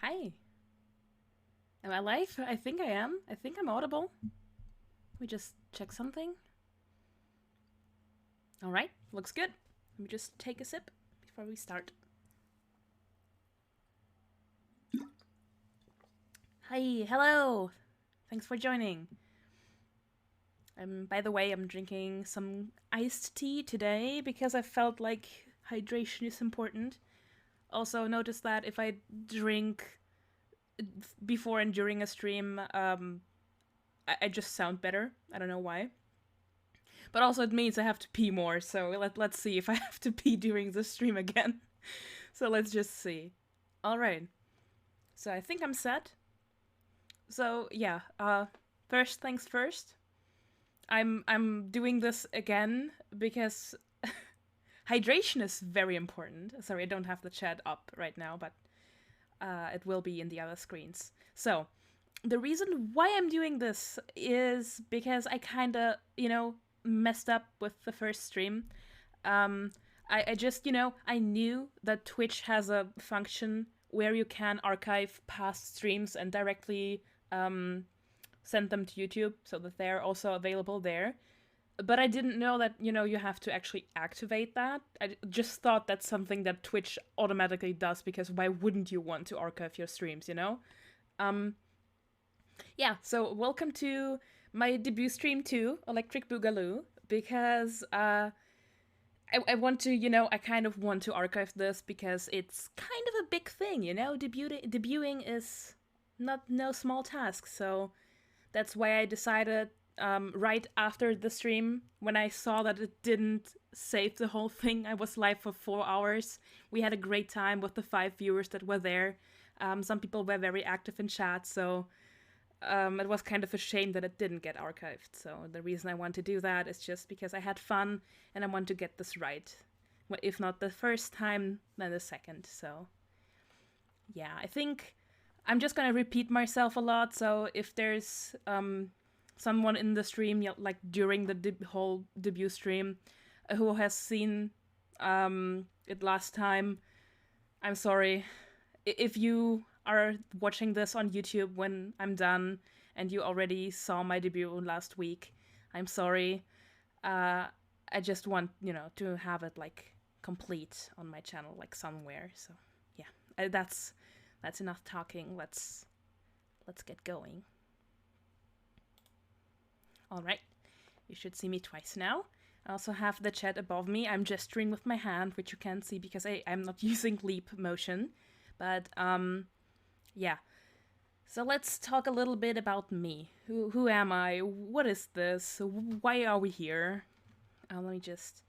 Hi. Am I live? I think I am. I think I'm audible. We just check something. All right, looks good. Let me just take a sip before we start. Hi, hello. Thanks for joining. By the way, I'm drinking some iced tea today because I felt like hydration is important. Also, notice that if I drink before and during a stream, I just sound better. I don't know why. But also it means I have to pee more, so let's see if I have to pee during the stream again. So let's just see. Alright. So I think I'm set. So yeah, first things first. I'm doing this again because hydration is very important. Sorry, I don't have the chat up right now, but it will be in the other screens. So the reason why I'm doing this is because I kinda, messed up with the first stream. Um, I just, I knew that Twitch has a function where you can archive past streams and directly send them to YouTube so that they're also available there. But I didn't know that, you have to actually activate that. I just thought that's something that Twitch automatically does because why wouldn't you want to archive your streams? Um, yeah, so welcome to my debut stream too, Electric Boogaloo, because I want to, I kind of want to archive this because it's kind of a big thing, Debuting is not no small task, so that's why I decided right after the stream, when I saw that it didn't save the whole thing, I was live for 4 hours. We had a great time with the 5 viewers that were there. Some people were very active in chat, so it was kind of a shame that it didn't get archived. So the reason I want to do that is just because I had fun and I want to get this right. If not the first time, then the second. So yeah, I think I'm just gonna repeat myself a lot. So if there's someone in the stream, like during the whole debut stream, who has seen it last time, I'm sorry. If you are watching this on YouTube when I'm done and you already saw my debut last week, I'm sorry. I just want, to have it like complete on my channel, like somewhere. So yeah, that's enough talking. Let's get going. All right, you should see me twice now. I also have the chat above me. I'm gesturing with my hand, which you can't see because I'm not using leap motion. But yeah. So let's talk a little bit about me. Who am I? What is this? Why are we here? Let me just.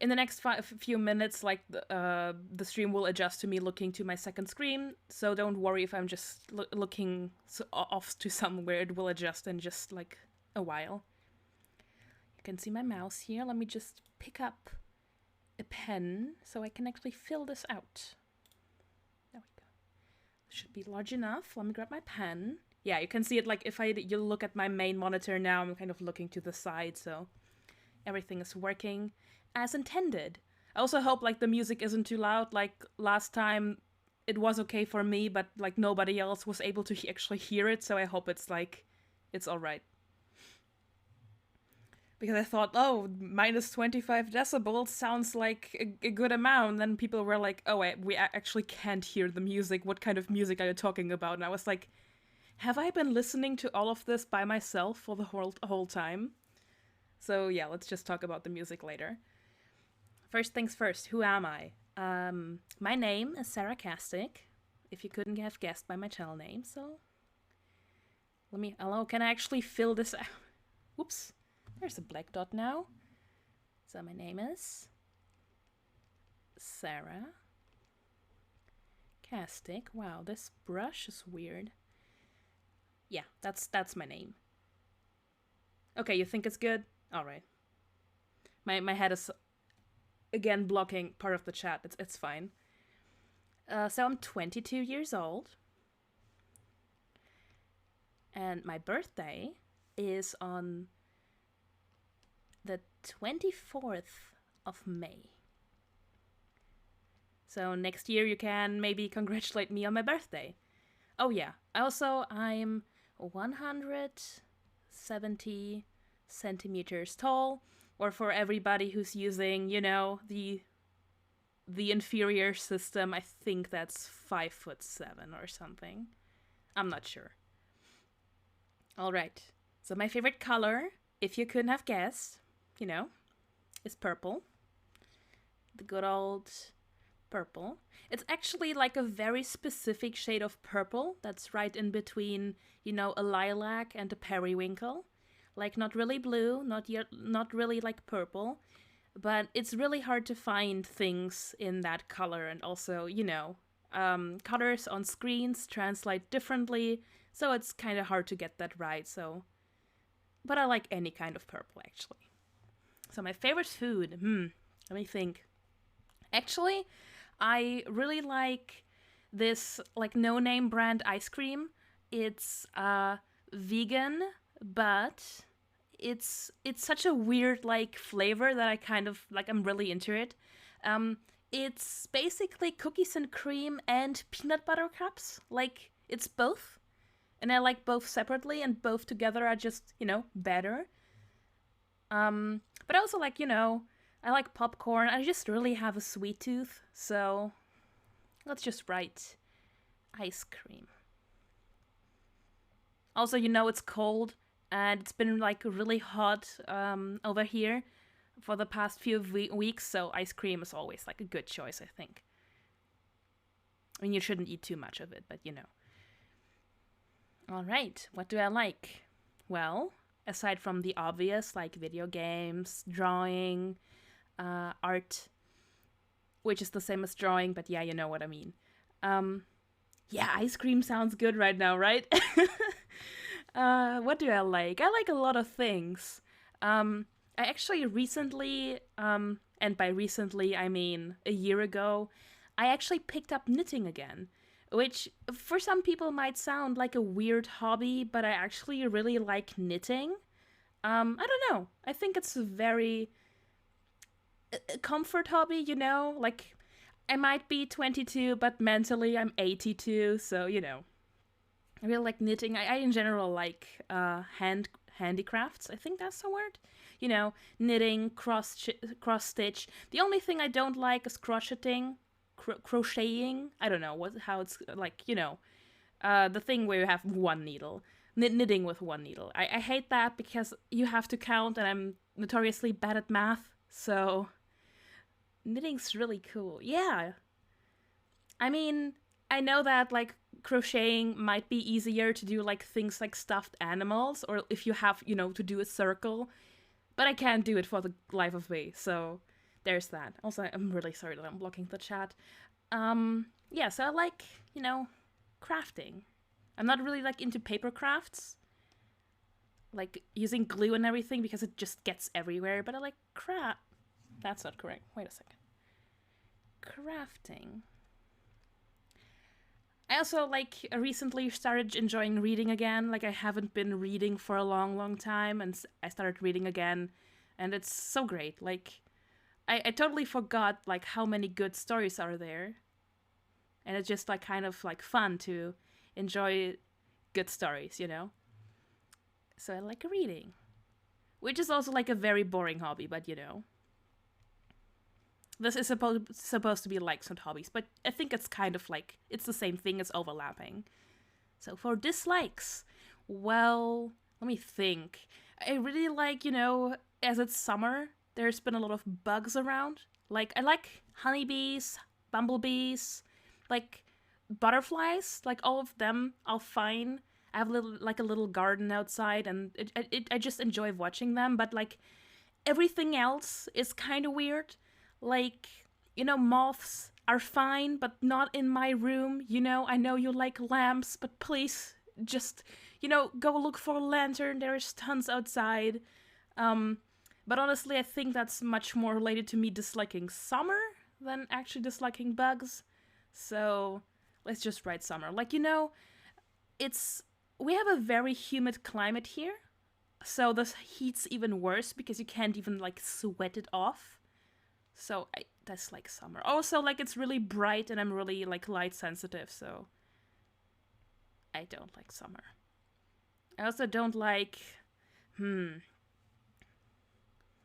In the next few minutes, like the stream will adjust to me looking to my second screen. So don't worry if I'm just looking off to somewhere. It will adjust in just like a while. You can see my mouse here. Let me just pick up a pen so I can actually fill this out. Should be large enough. Let me grab my pen. Yeah, you can see it like if you look at my main monitor now, I'm kind of looking to the side, so everything is working as intended. I also hope like the music isn't too loud. Like last time it was okay for me, but like nobody else was able to actually hear it, so I hope it's all right. Because I thought, oh, minus 25 decibels sounds like a good amount. And then people were like, oh, we actually can't hear the music. What kind of music are you talking about? And I was like, have I been listening to all of this by myself for the whole time? So yeah, let's just talk about the music later. First things first, who am I? My name is Sara Castique, if you couldn't have guessed by my channel name, so... Hello, can I actually fill this out? Oops. There's a black dot now. So my name is Sara Castique. Wow, this brush is weird. Yeah, that's my name. Okay, you think it's good? Alright. My head is again blocking part of the chat. It's fine. So I'm 22 years old. And my birthday is on the 24th of May. So next year you can maybe congratulate me on my birthday. Oh yeah, I'm 170 centimeters tall, or for everybody who's using, the inferior system, I think that's 5'7" or something. I'm not sure. All right. So my favorite color, if you couldn't have guessed, you know, is purple. The good old purple. It's actually like a very specific shade of purple that's right in between, a lilac and a periwinkle. Like not really blue, not really like purple, but it's really hard to find things in that color, and also, colors on screens translate differently, so it's kind of hard to get that right. So, but I like any kind of purple actually. So my favorite food, let me think. Actually, I really like this like no-name brand ice cream. It's vegan, but it's such a weird like flavor that I kind of like. I'm really into it. It's basically cookies and cream and peanut butter cups. Like it's both, and I like both separately, and both together are just better. But I also like I like popcorn. I just really have a sweet tooth, so let's just write ice cream. Also, it's cold and it's been like really hot over here for the past few weeks, so ice cream is always like a good choice, I think. I mean, you shouldn't eat too much of it, but All right, what do I like? Well, aside from the obvious, like video games, drawing, art, which is the same as drawing, but yeah, you know what I mean. Yeah, ice cream sounds good right now, right? What do I like? I like a lot of things. I actually recently, and by recently I mean a year ago, I actually picked up knitting again, which for some people might sound like a weird hobby, but I actually really like knitting. I don't know. I think it's a very comfort hobby, Like, I might be 22, but mentally I'm 82, so, I really like knitting. I in general like handicrafts. I think that's the word. Knitting, cross stitch. The only thing I don't like is crocheting. Crocheting. I don't know how it's like. The thing where you have one needle. Knitting with one needle. I hate that because you have to count, and I'm notoriously bad at math. So knitting's really cool. Yeah. I mean, I know that like crocheting might be easier to do like things like stuffed animals, or if you have, to do a circle, but I can't do it for the life of me. So there's that. Also, I'm really sorry that I'm blocking the chat. Yeah, so I like, crafting. I'm not really like into paper crafts, like using glue and everything, because it just gets everywhere, but I like craft. That's not correct. Wait a second. Crafting. I also like recently started enjoying reading again. Like I haven't been reading for a long, long time, and I started reading again, and it's so great. Like I totally forgot like how many good stories are there, and it's just like kind of like fun to enjoy good stories, So I like reading, which is also like a very boring hobby, but This is supposed to be likes and hobbies, but I think it's kind of like, it's the same thing, it's overlapping. So for dislikes, well, let me think. I really like, as it's summer, there's been a lot of bugs around. Like, I like honeybees, bumblebees, like butterflies, like all of them are fine. I have a little garden outside, and I just enjoy watching them, but like everything else is kind of weird. Like, moths are fine, but not in my room. I know you like lamps, but please just, go look for a lantern. There's tons outside. But honestly, I think that's much more related to me disliking summer than actually disliking bugs. So let's just write summer. Like, we have a very humid climate here. So the heat's even worse because you can't even like sweat it off. So I dislike summer. Also, like, it's really bright and I'm really, like, light sensitive, so I don't like summer. I also don't like...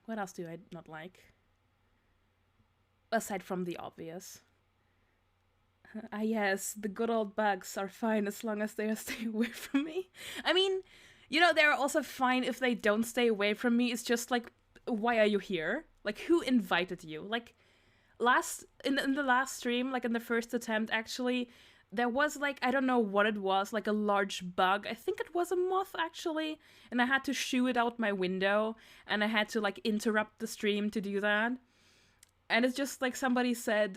What else do I not like? Aside from the obvious. Ah, yes, the good old bugs are fine as long as they stay away from me. I mean, you know, they're also fine if they don't stay away from me. It's just like, why are you here? Like, who invited you? Like, in the last stream, like in the first attempt, actually, there was like, I don't know what it was, like a large bug. I think it was a moth, actually, and I had to shoo it out my window, and I had to like interrupt the stream to do that. And it's just like somebody said,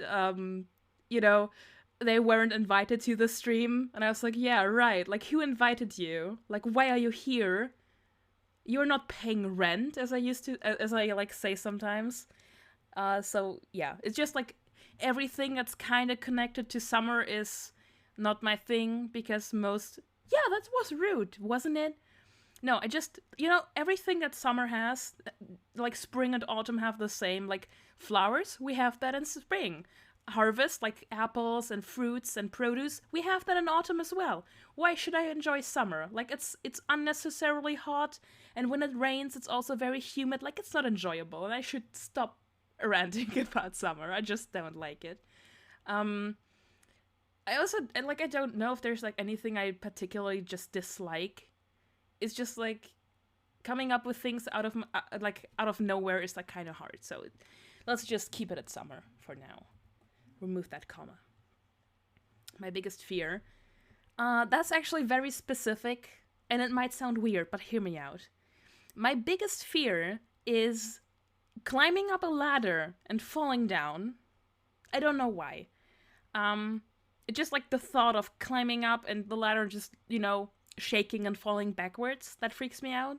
you know, they weren't invited to the stream, and I was like, yeah, right. Like, who invited you? Like, why are you here? You're not paying rent, as I like say sometimes. So yeah, it's just like everything that's kind of connected to summer is not my thing because yeah, that was rude, wasn't it? No, I just, you know, everything that summer has, like spring and autumn have the same, like flowers, we have that in spring. Harvest, like apples and fruits and produce, we have that in autumn as well. Why should I enjoy summer? Like, it's unnecessarily hot, and when it rains, it's also very humid. Like, it's not enjoyable, and I should stop ranting about summer. I just don't like it. I also, and like, I don't know if there's like anything I particularly just dislike. It's just like coming up with things out of nowhere is like kind of hard. So let's just keep it at summer for now. Remove that comma. My biggest fear. That's actually very specific, and it might sound weird, but hear me out. My biggest fear is climbing up a ladder and falling down. I don't know why. It's just like the thought of climbing up and the ladder just, you know, shaking and falling backwards. That freaks me out.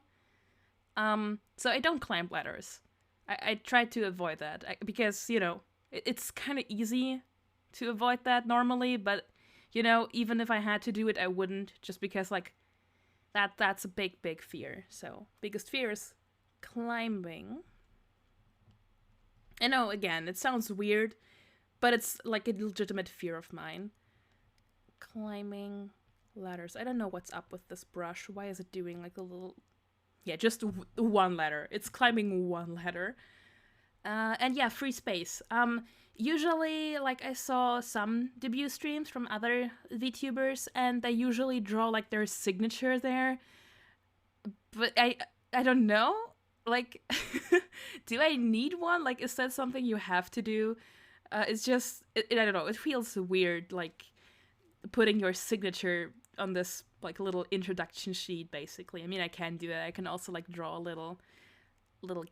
So I don't climb ladders. I try to avoid that because, you know, it's kind of easy to avoid that normally, but, you know, even if I had to do it, I wouldn't, just because, like, that's a big fear. So, biggest fear is climbing. I know, again, it sounds weird, but it's, like, a legitimate fear of mine. Climbing ladders. I don't know what's up with this brush. Why is it doing, like, a little... Yeah, just one ladder. It's climbing one ladder. And yeah, free space. Usually, like, I saw some debut streams from other VTubers, and they usually draw, like, their signature there. But I don't know. Like, do I need one? Like, is that something you have to do? It's just, I don't know, it feels weird, like, putting your signature on this, like, little introduction sheet, basically. I mean, I can do that. I can also, like, draw a little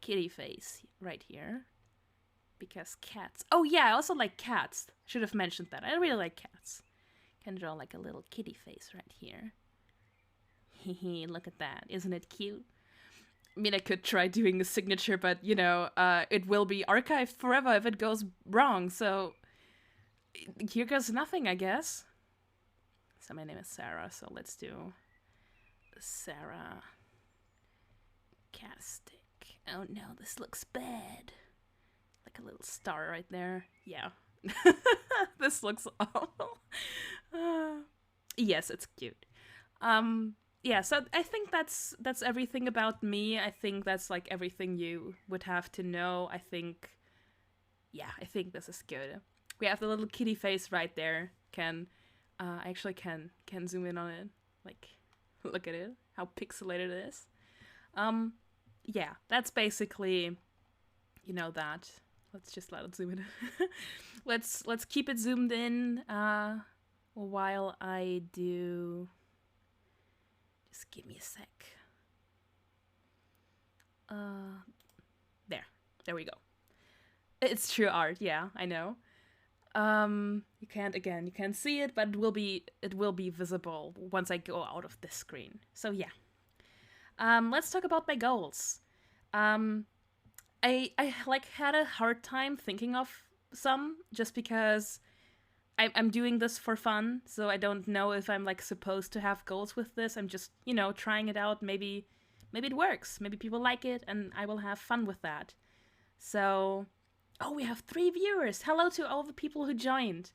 kitty face right here. Because cats. Oh, yeah, I also like cats. Should have mentioned that. I really like cats. Can draw, like, a little kitty face right here. Hehe, look at that. Isn't it cute? I mean, I could try doing a signature, but, you know, it will be archived forever if it goes wrong, so here goes nothing, I guess. So my name is Sara, so let's do Sara Castique. Oh no, this looks bad. Like a little star right there. Yeah. This looks awful. Yes, it's cute. Yeah, so I think that's everything about me. I think that's like everything you would have to know. I think this is good. We have the little kitty face right there. I actually can zoom in on it. Like, look at it, how pixelated it is. Yeah, that's basically, you know, that. Let's just let it zoom in. Let's keep it zoomed in while I do. Just give me a sec. There we go. It's true art, yeah, I know. You can't see it, but it will be visible once I go out of this screen. So yeah. Let's talk about my goals. I like had a hard time thinking of some just because I'm doing this for fun, so I don't know if I'm like supposed to have goals with this. I'm just, you know, trying it out. Maybe it works. Maybe people like it and I will have fun with that. So Oh, we have 3 viewers. Hello to all the people who joined.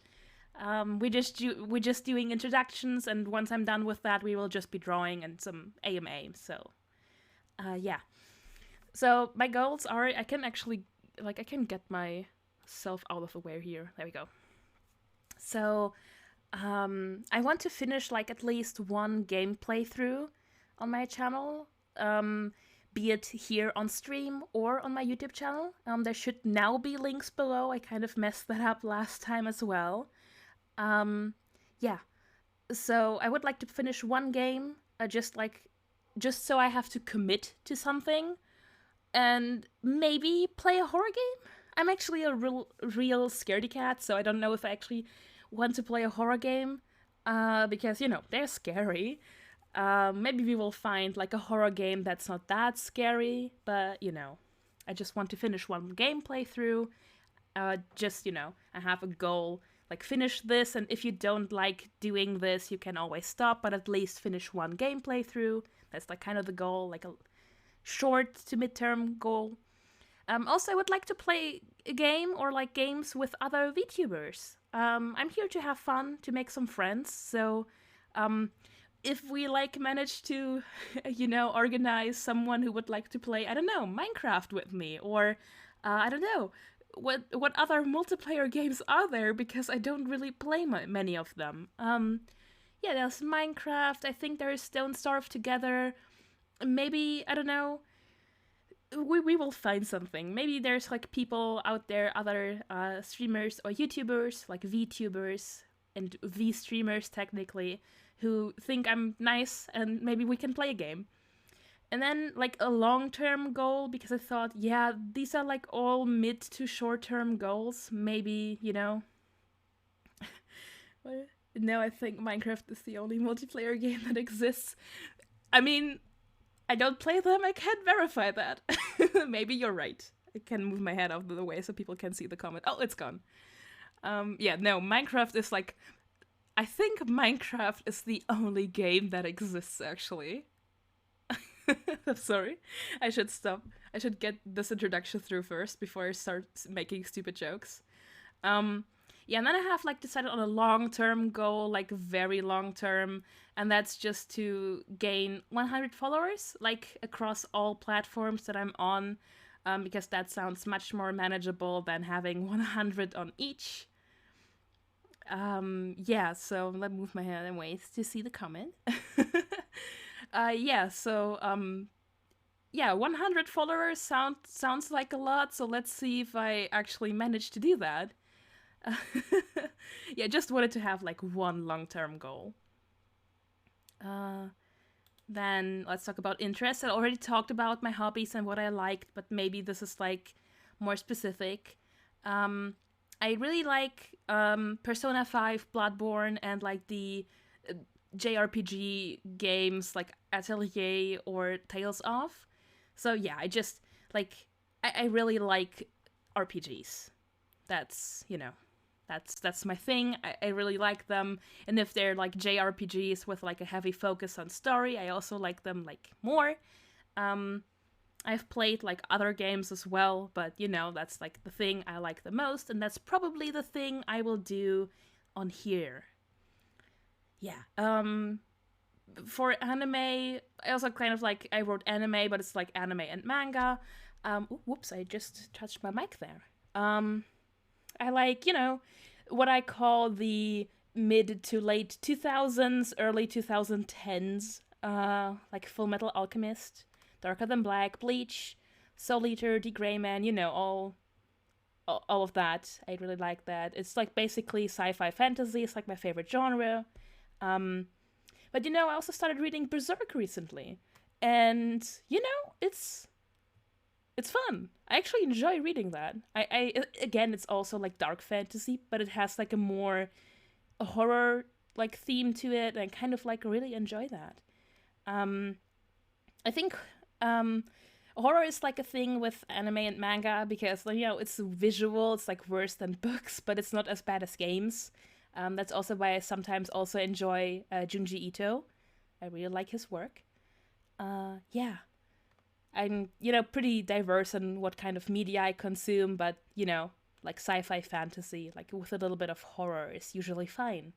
We're just doing introductions, and once I'm done with that, we will just be drawing and some AMA. So, yeah. So my goals are I can actually I can get myself out of the way here. There we go. So, I want to finish like at least one game playthrough on my channel. Be it here on stream or on my YouTube channel. There should now be links below. I kind of messed that up last time as well. Yeah. So I would like to finish one game, just so I have to commit to something, and maybe play a horror game. I'm actually a real scaredy cat, so I don't know if I actually want to play a horror game, because they're scary. Maybe we will find like a horror game that's not that scary, but I just want to finish one game playthrough. I have a goal, like finish this, and if you don't like doing this, you can always stop, but at least finish one game playthrough. That's like kind of the goal, like a short to midterm goal. Also, I would like to play a game or like games with other VTubers. I'm here to have fun, to make some friends, so if we like manage to, organize someone who would like to play, I don't know, Minecraft with me, or I don't know, what other multiplayer games are there, because I don't really play many of them. Yeah, there's Minecraft, I think there is Don't Starve Together, maybe, I don't know, we will find something. Maybe there's like people out there, other streamers or YouTubers, like VTubers and V-streamers technically, who think I'm nice, and maybe we can play a game. And then like a long-term goal, because I thought, yeah, these are like all mid to short-term goals. Maybe, now I think Minecraft is the only multiplayer game that exists. I mean, I don't play them, I can't verify that. Maybe you're right. I can move my head out of the way so people can see the comment. Oh, it's gone. Yeah, no, Minecraft is like... I think Minecraft is the only game that exists, actually. I'm sorry. I should stop. I should get this introduction through first before I start making stupid jokes. Yeah, and then I have like decided on a long-term goal, like very long-term, and that's just to gain 100 followers, like across all platforms that I'm on, because that sounds much more manageable than having 100 on each. Yeah, so let me move my head and wait to see the comment. Yeah, so, yeah, 100 followers sounds like a lot, so let's see if I actually manage to do that. Yeah, just wanted to have like one long-term goal. Then let's talk about interests. I already talked about my hobbies and what I liked, but maybe this is like more specific. I really like Persona 5, Bloodborne, and like the JRPG games like Atelier or Tales of. So yeah, I just like I really like RPGs. That's that's my thing. I really like them, and if they're like JRPGs with like a heavy focus on story, I also like them like more. I've played like other games as well, but that's like the thing I like the most, and that's probably the thing I will do on here. Yeah. For anime, I also kind of like, I wrote anime, but it's like anime and manga. Whoops, I just touched my mic there. I like, what I call the mid to late 2000s, early 2010s, like Full Metal Alchemist, Darker Than Black, Bleach, Soul Eater, The Gray Man, all of that. I really like that. It's like basically sci-fi fantasy. It's like my favorite genre. But I also started reading Berserk recently, and it's fun. I actually enjoy reading that. I again, it's also like dark fantasy, but it has like a horror like theme to it, and I kind of like really enjoy that. I think horror is like a thing with anime and manga because it's visual. It's like worse than books, but it's not as bad as games. That's also why I sometimes also enjoy Junji Ito. I really like his work. Yeah. I'm, pretty diverse in what kind of media I consume, but, like sci-fi fantasy, like with a little bit of horror is usually fine.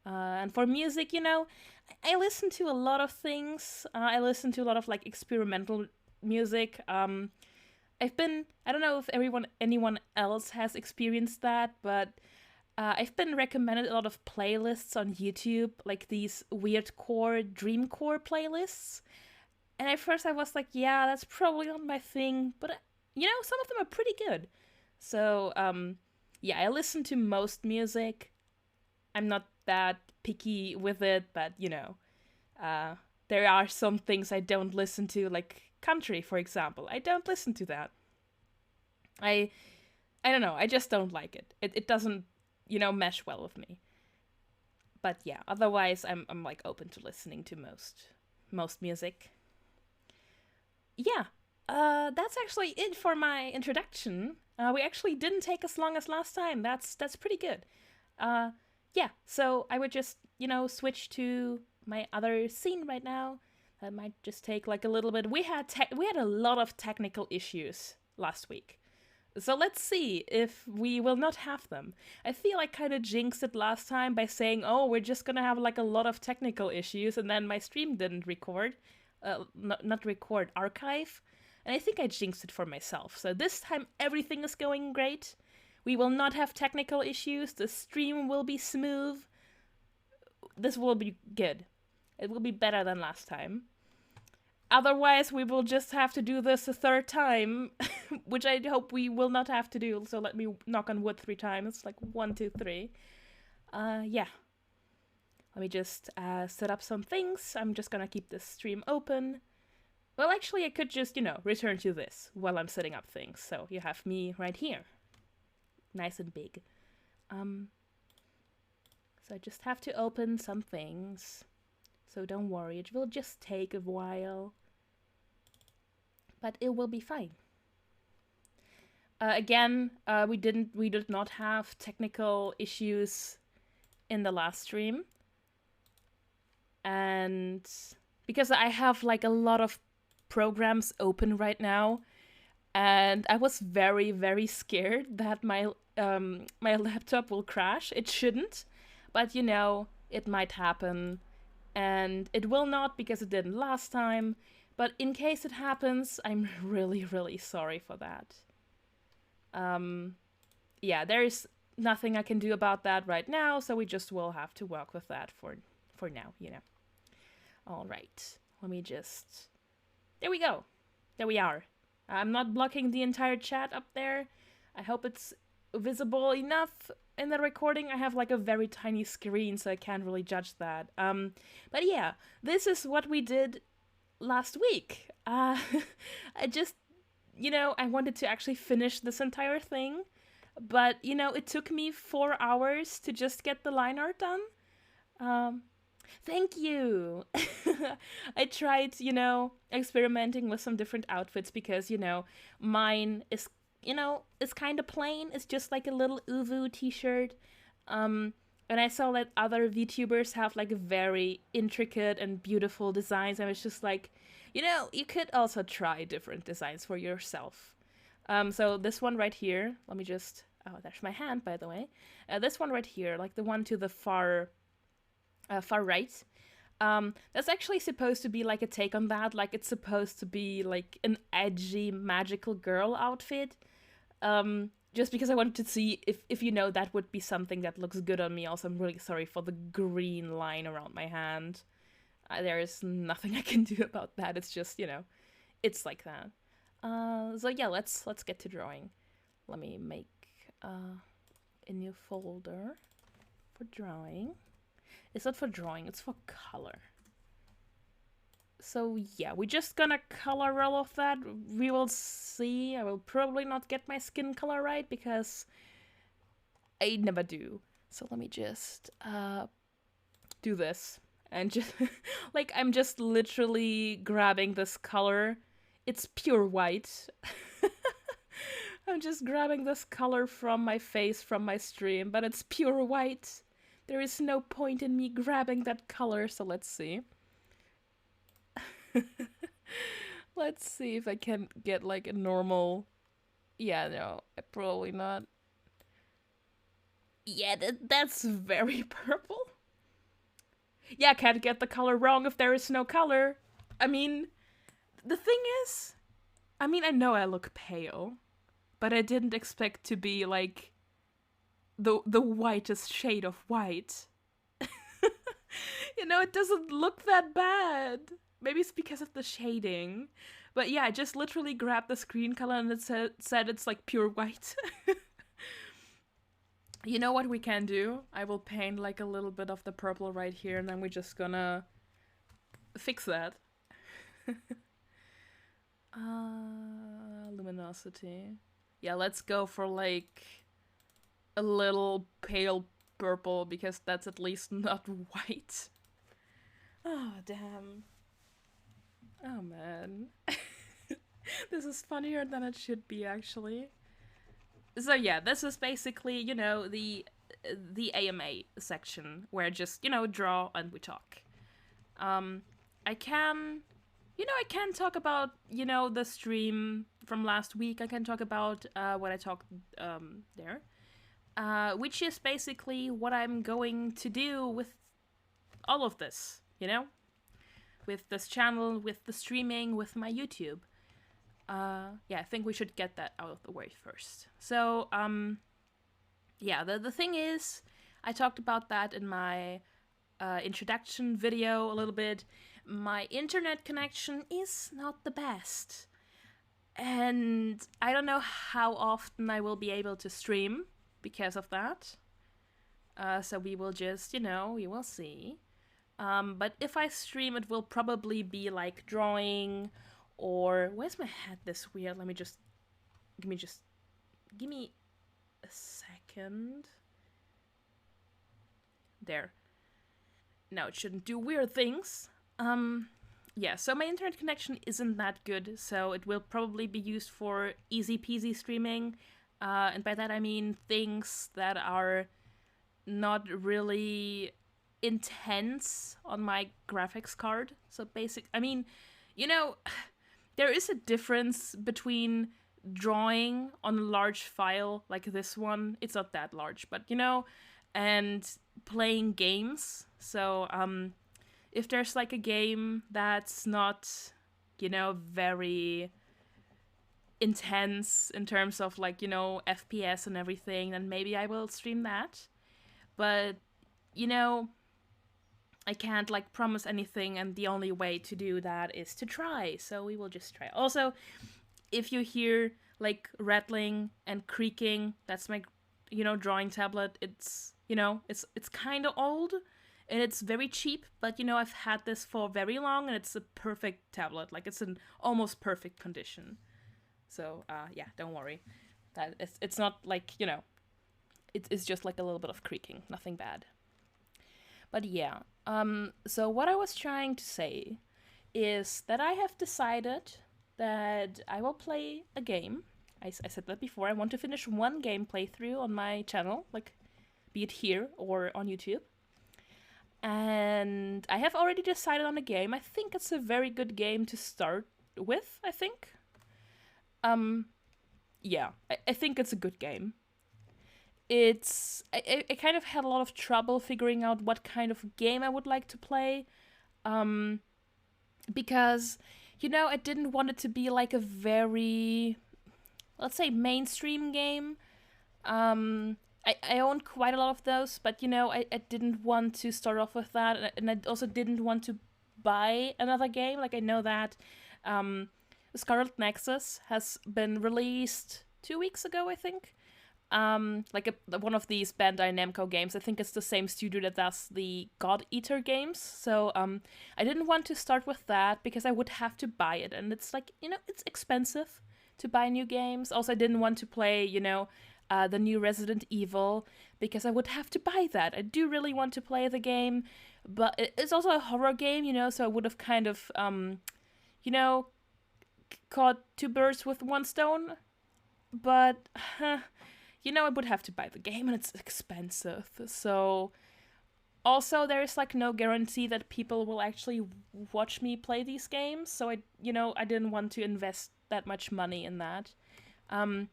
And for music, I listen to a lot of things. I listen to a lot of like experimental music. I don't know if anyone else has experienced that, but I've been recommended a lot of playlists on YouTube, like these weirdcore, dreamcore playlists. And at first I was like, yeah, that's probably not my thing, but some of them are pretty good. So, yeah, I listen to most music. I'm not that picky with it, but there are some things I don't listen to, like country, for example. I don't listen to that. I I don't know. I just don't like it. It doesn't mesh well with me. But yeah, otherwise I'm like open to listening to most music. Yeah, that's actually it for my introduction. We actually didn't take as long as last time. That's pretty good. Uh, yeah, so I would just switch to my other scene right now. That might just take like a little bit. We had a lot of technical issues last week. So let's see if we will not have them. I feel I kind of jinxed it last time by saying, oh, we're just gonna have like a lot of technical issues, and then my stream didn't record. Not record, archive. And I think I jinxed it for myself. So this time everything is going great. We will not have technical issues. The stream will be smooth. This will be good. It will be better than last time. Otherwise, we will just have to do this a third time, which I hope we will not have to do. So let me knock on wood 3 times. It's like 1, 2, 3. Yeah. Let me just set up some things. I'm just gonna keep this stream open. Well, actually, I could just, return to this while I'm setting up things. So you have me right here. Nice and big. So I just have to open some things. So don't worry, it will just take a while. But it will be fine. Again, we did not have technical issues in the last stream. And because I have like a lot of programs open right now, and I was very, very scared that my laptop will crash. It shouldn't, but it might happen. And it will not because it didn't last time. But in case it happens, I'm really, really sorry for that. Yeah, there's nothing I can do about that right now, so we just will have to work with that for now, All right, let me just... There we go. There we are. I'm not blocking the entire chat up there. I hope it's visible enough in the recording. I have like a very tiny screen, so I can't really judge that. But yeah, this is what we did last week. I just, I wanted to actually finish this entire thing, but it took me 4 hours to just get the line art done. Thank you. I tried, experimenting with some different outfits because, mine is it's kind of plain. It's just like a little uvu t-shirt. And I saw that other VTubers have like very intricate and beautiful designs. I was just like, you could also try different designs for yourself. So this one right here, let me just, oh, there's my hand, by the way. This one right here, like the one to the far right. That's actually supposed to be like a take on that. Like it's supposed to be like an edgy magical girl outfit. Just because I wanted to see if that would be something that looks good on me. Also, I'm really sorry for the green line around my hand. There is nothing I can do about that. It's just, it's like that. So yeah, let's get to drawing. Let me make a new folder for drawing. It's not for drawing, it's for color. So yeah, we're just gonna color all of that. We will see. I will probably not get my skin color right because I never do. So let me just do this. And just, like, I'm just literally grabbing this color. It's pure white. I'm just grabbing this color from my face, from my stream, but it's pure white. There is no point in me grabbing that color, so let's see. Let's see if I can get like a normal. Yeah, no, probably not. Yeah, that's very purple. Yeah, can't get the color wrong if there is no color. I mean, the thing is, I mean, I know I look pale, but I didn't expect to be like the whitest shade of white. It doesn't look that bad. Maybe it's because of the shading. But yeah, I just literally grabbed the screen color and it said it's like pure white. You know what we can do? I will paint like a little bit of the purple right here and then we're just gonna fix that. Luminosity. Yeah, let's go for like a little pale purple because that's at least not white. Oh, damn. Oh, man. This is funnier than it should be, actually. So yeah, this is basically, the AMA section where I just, draw and we talk. I can talk about, the stream from last week. I can talk about what I talked there. Which is basically what I'm going to do with all of this, with this channel, with the streaming, with my YouTube. I think we should get that out of the way first. So, the thing is, I talked about that in my introduction video a little bit. My internet connection is not the best. And I don't know how often I will be able to stream because of that. So we will just, we will see. But if I stream, it will probably be like drawing or... Where's my head this weird? Give me a second. There. No, it shouldn't do weird things. So my internet connection isn't that good, so it will probably be used for easy peasy streaming. And by that I mean things that are not really intense on my graphics card. So there is a difference between drawing on a large file like this one. It's not that large, but and playing games. So if there's like a game that's not, very intense in terms of like, FPS and everything, then maybe I will stream that. But, I can't like promise anything, and the only way to do that is to try. So we will just try. Also, if you hear like rattling and creaking, that's my, drawing tablet. It's, it's kind of old and it's very cheap, but I've had this for very long and it's a perfect tablet. Like it's an almost perfect condition. So, don't worry. That it's not like, it's just like a little bit of creaking, nothing bad. But yeah, so what I was trying to say is that I have decided that I will play a game. I said that before. I want to finish one game playthrough on my channel, like be it here or on YouTube. And I have already decided on a game. I think it's a very good game to start with, I think. I think it's a good game. I kind of had a lot of trouble figuring out what kind of game I would like to play. Because, I didn't want it to be like a very, let's say, mainstream game. I own quite a lot of those, but, I didn't want to start off with that. And I also didn't want to buy another game. Like, I know that Scarlet Nexus has been released 2 weeks ago, I think. One of these Bandai Namco games. I think it's the same studio that does the God Eater games. So I didn't want to start with that because I would have to buy it, and it's like, it's expensive to buy new games. Also, I didn't want to play, the new Resident Evil because I would have to buy that. I do really want to play the game, but it's also a horror game, so I would have kind of caught two birds with one stone. But I would have to buy the game and it's expensive. So Also, there's like no guarantee that people will actually watch me play these games, so I didn't want to invest that much money in that. Um,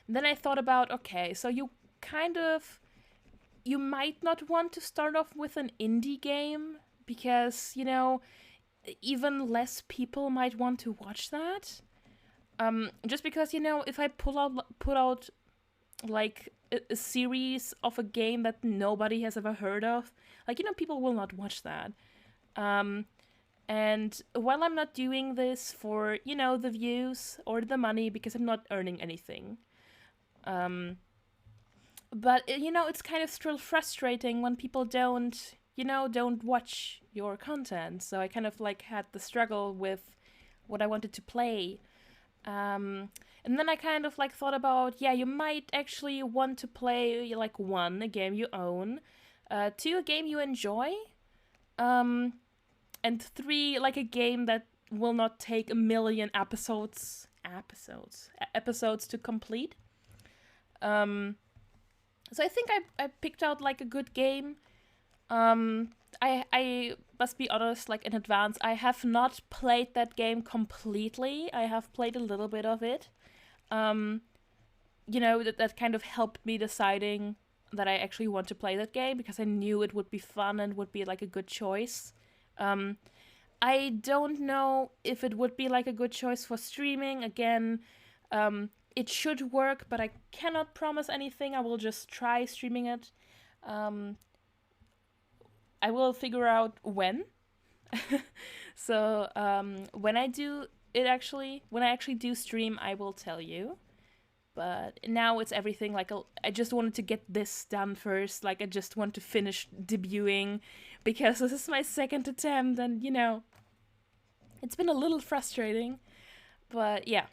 then I thought about, okay, so you might not want to start off with an indie game because, even less people might want to watch that. Just because, if I put out like a series of a game that nobody has ever heard of, like, people will not watch that. Um, and while I'm not doing this for, the views or the money, because I'm not earning anything, but it's kind of still frustrating when people don't watch your content. So I kind of like had the struggle with what I wanted to play. And then I kind of like thought about, yeah, you might actually want to play like one, a game you own, two, a game you enjoy, and three, like a game that will not take a million episodes to complete. So I think I picked out like a good game. I must be honest, like in advance, I have not played that game completely. I have played a little bit of it. That kind of helped me deciding that I actually want to play that game because I knew it would be fun and would be like a good choice. I don't know if it would be like a good choice for streaming. Again, it should work, but I cannot promise anything. I will just try streaming it. I will figure out when. So when I actually do stream, I will tell you. But now it's everything like I just wanted to get this done first. Like I just want to finish debuting because this is my second attempt, and it's been a little frustrating. But yeah,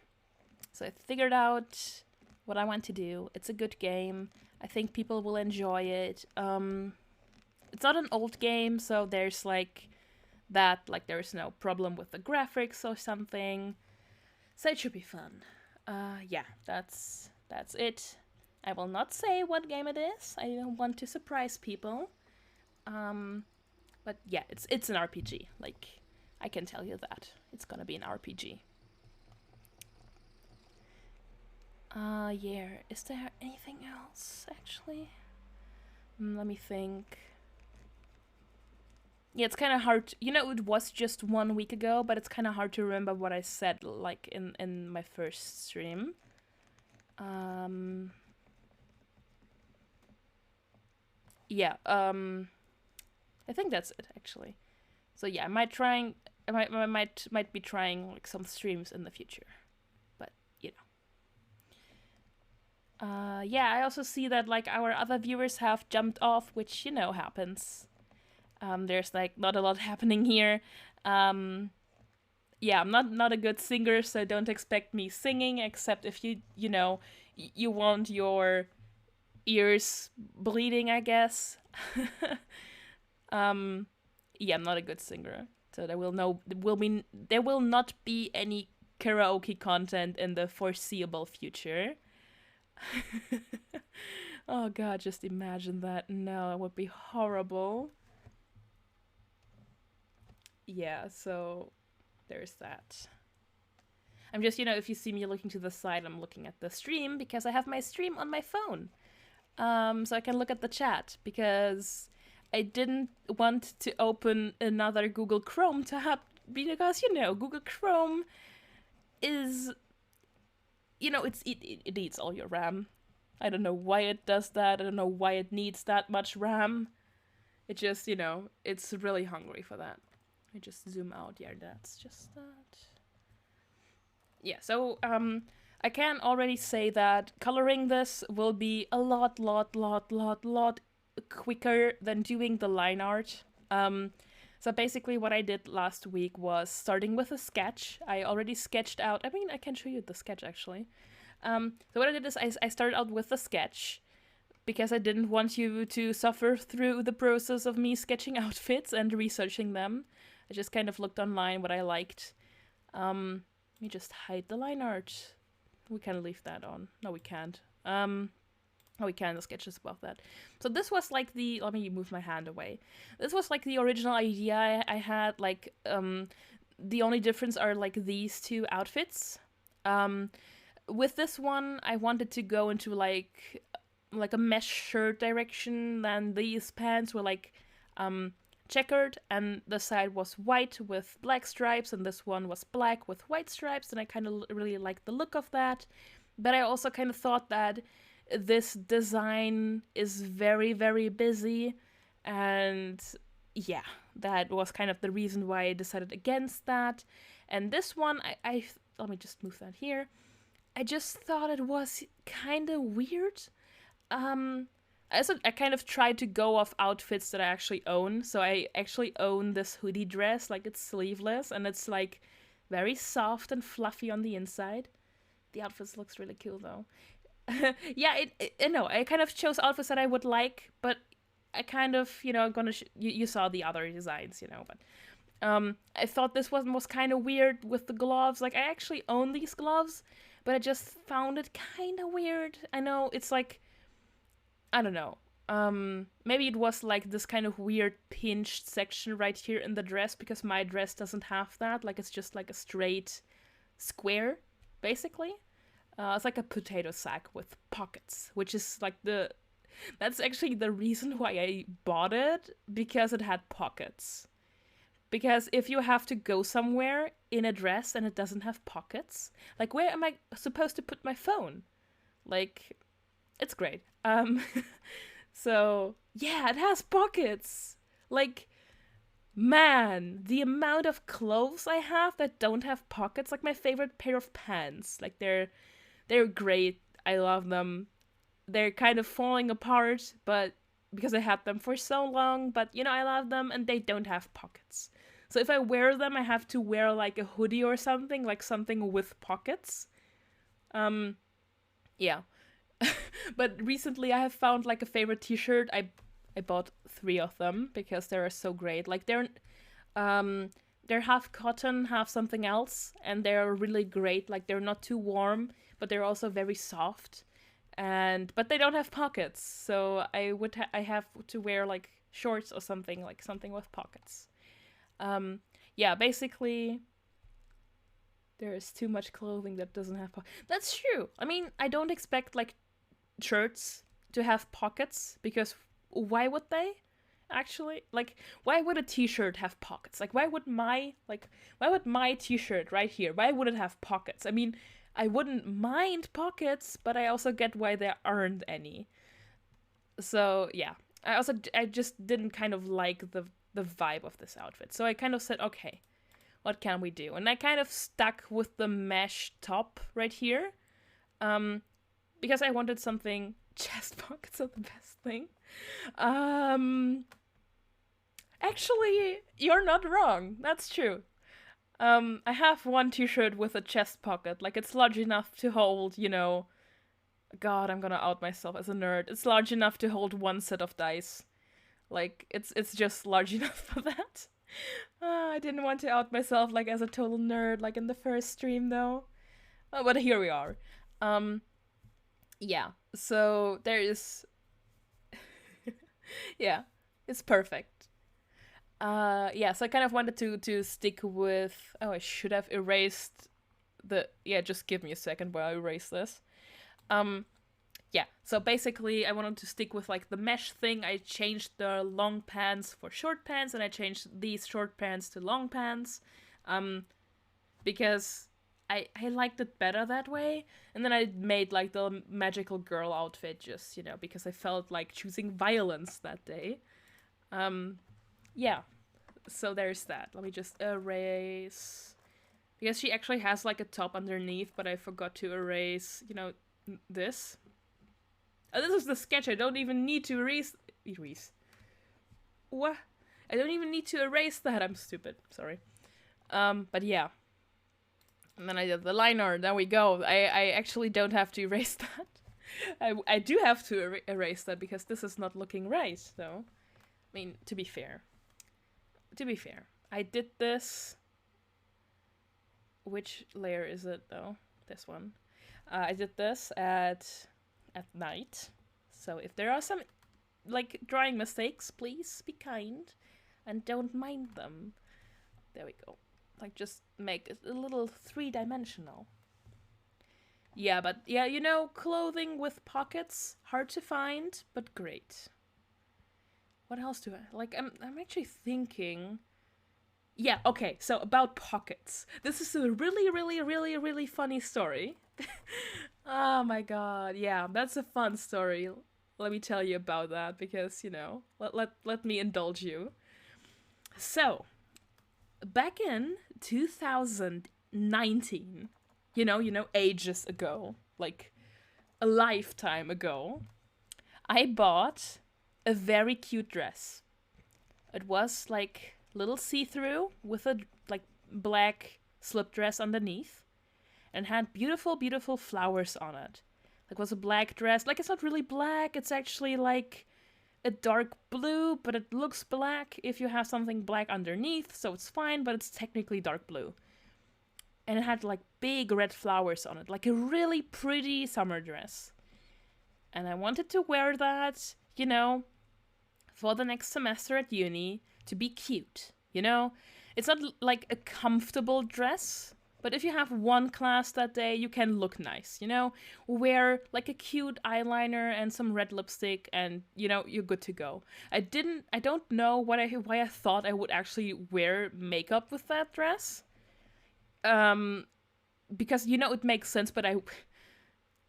so I figured out what I want to do. It's a good game. I think people will enjoy it. It's not an old game, so there's like there's no problem with the graphics or something. So it should be fun. Yeah, that's it. I will not say what game it is. I don't want to surprise people. But yeah, it's an RPG. Like, I can tell you that. It's gonna be an RPG. Yeah. Is there anything else, actually? Let me think. Yeah, it's kind of hard. It was just 1 week ago, but it's kind of hard to remember what I said, like, in my first stream. Yeah, I think that's it, actually. So yeah, I might be trying, like, some streams in the future. But, yeah, I also see that, like, our other viewers have jumped off, which, happens. There's like not a lot happening here. Yeah, I'm not a good singer, so don't expect me singing, except if you want your ears bleeding, I guess. Yeah, I'm not a good singer, so there will not be any karaoke content in the foreseeable future. Oh god, just imagine that. No, it would be horrible. Yeah, so there's that. I'm just, if you see me looking to the side, I'm looking at the stream because I have my stream on my phone. So I can look at the chat because I didn't want to open another Google Chrome tab because, Google Chrome is, it needs all your RAM. I don't know why it does that. I don't know why it needs that much RAM. It just, it's really hungry for that. I just zoom out. Yeah, that's just that. Yeah, so I can already say that coloring this will be a lot quicker than doing the line art. So basically what I did last week was starting with a sketch. I already sketched out, I can show you the sketch actually. So what I did is I started out with a sketch because I didn't want you to suffer through the process of me sketching outfits and researching them. I just kind of looked online what I liked. Let me just hide the line art. We can leave that on. No, we can't. Oh, we can, the sketches above that. So this was like the, let me move my hand away. This was like the original idea I had, like, the only difference are like these two outfits. With this one, I wanted to go into like a mesh shirt direction. Then these pants were like checkered, and the side was white with black stripes, and this one was black with white stripes. And I kind of really liked the look of that. But I also kind of thought that this design is very, very busy, and yeah, that was kind of the reason why I decided against that. And this one, I let me just move that here. I just thought it was kind of weird. I kind of tried to go off outfits that I actually own. So I actually own this hoodie dress, like it's sleeveless and it's like very soft and fluffy on the inside. The outfit looks really cool though. Yeah, no, I kind of chose outfits that I would like, but I kind of, you saw the other designs, but I thought this one was kind of weird with the gloves. Like, I actually own these gloves, but I just found it kind of weird. I know it's like, I don't know. Maybe it was like this kind of weird pinched section right here in the dress, because my dress doesn't have that. Like, it's just like a straight square, basically. It's like a potato sack with pockets, which is like that's actually the reason why I bought it, because it had pockets. Because if you have to go somewhere in a dress and it doesn't have pockets, like, where am I supposed to put my phone? Like, it's great. So yeah, it has pockets. Like, man, the amount of clothes I have that don't have pockets, like my favorite pair of pants, like they're great. I love them. They're kind of falling apart, but because I had them for so long, but I love them, and they don't have pockets. So if I wear them, I have to wear like a hoodie or something, like something with pockets. Yeah. But recently I have found like a favorite t-shirt. I bought 3 of them because they are so great. Like, they're half cotton, half something else, and they're really great. Like, they're not too warm, but they're also very soft. But they don't have pockets, so I have to wear like shorts or something, like something with pockets. Yeah, basically there is too much clothing that doesn't have pockets. That's true. I mean, I don't expect like shirts to have pockets, because why would they? Actually, like, why would a t-shirt have pockets? Like, why would my t-shirt right here, why would it have pockets? I mean, I wouldn't mind pockets, but I also get why there aren't any. So yeah, I just didn't kind of like the vibe of this outfit. So I kind of said, okay, what can we do? And I kind of stuck with the mesh top right here, because I wanted something. Chest pockets are the best thing. Actually, you're not wrong. That's true. I have one t-shirt with a chest pocket. Like, it's large enough to hold, God, I'm gonna out myself as a nerd. It's large enough to hold one set of dice. Like, it's just large enough for that. I didn't want to out myself, like, as a total nerd, like, in the first stream, though. But here we are. Yeah, so there is... yeah, it's perfect. Yeah, so I kind of wanted to stick with... Oh, I should have erased the... Yeah, just give me a second while I erase this. Yeah, so basically I wanted to stick with like the mesh thing. I changed the long pants for short pants, and I changed these short pants to long pants, because I liked it better that way. And then I made like the magical girl outfit, just, because I felt like choosing violence that day. Yeah, so there's that. Let me just erase, because she actually has like a top underneath, but I forgot to erase, this. Oh, this is the sketch. I don't even need to erase. What? I don't even need to erase that. I'm stupid. Sorry. But yeah. And then I did the liner. There we go. I actually don't have to erase that. I do have to erase that because this is not looking right, though. I mean, to be fair. I did this. Which layer is it, though? This one. I did this at night. So if there are some like drawing mistakes, please be kind and don't mind them. There we go. Like just make it a little three-dimensional. Yeah, but yeah, you know, clothing with pockets, hard to find, but great. What else do I like? I'm actually thinking. Yeah, okay, so about pockets. This is a really, really, really, really funny story. Oh my god, yeah, that's a fun story. Let me tell you about that because, you know, let me indulge you. So, back in 2019, you know, ages ago, like a lifetime ago, I bought a very cute dress. It was like little see-through with a like black slip dress underneath and had beautiful, beautiful flowers on it. Like, it was a black dress. Like, it's not really black. It's actually like a dark blue, but it looks black if you have something black underneath, so it's fine, but it's technically dark blue. And it had like big red flowers on it, like a really pretty summer dress. And I wanted to wear that, you know, for the next semester at uni to be cute, you know? It's not like a comfortable dress, but if you have one class that day, you can look nice, you know? Wear like a cute eyeliner and some red lipstick and, you know, you're good to go. I don't know why I thought I would actually wear makeup with that dress. Because, you know, it makes sense, but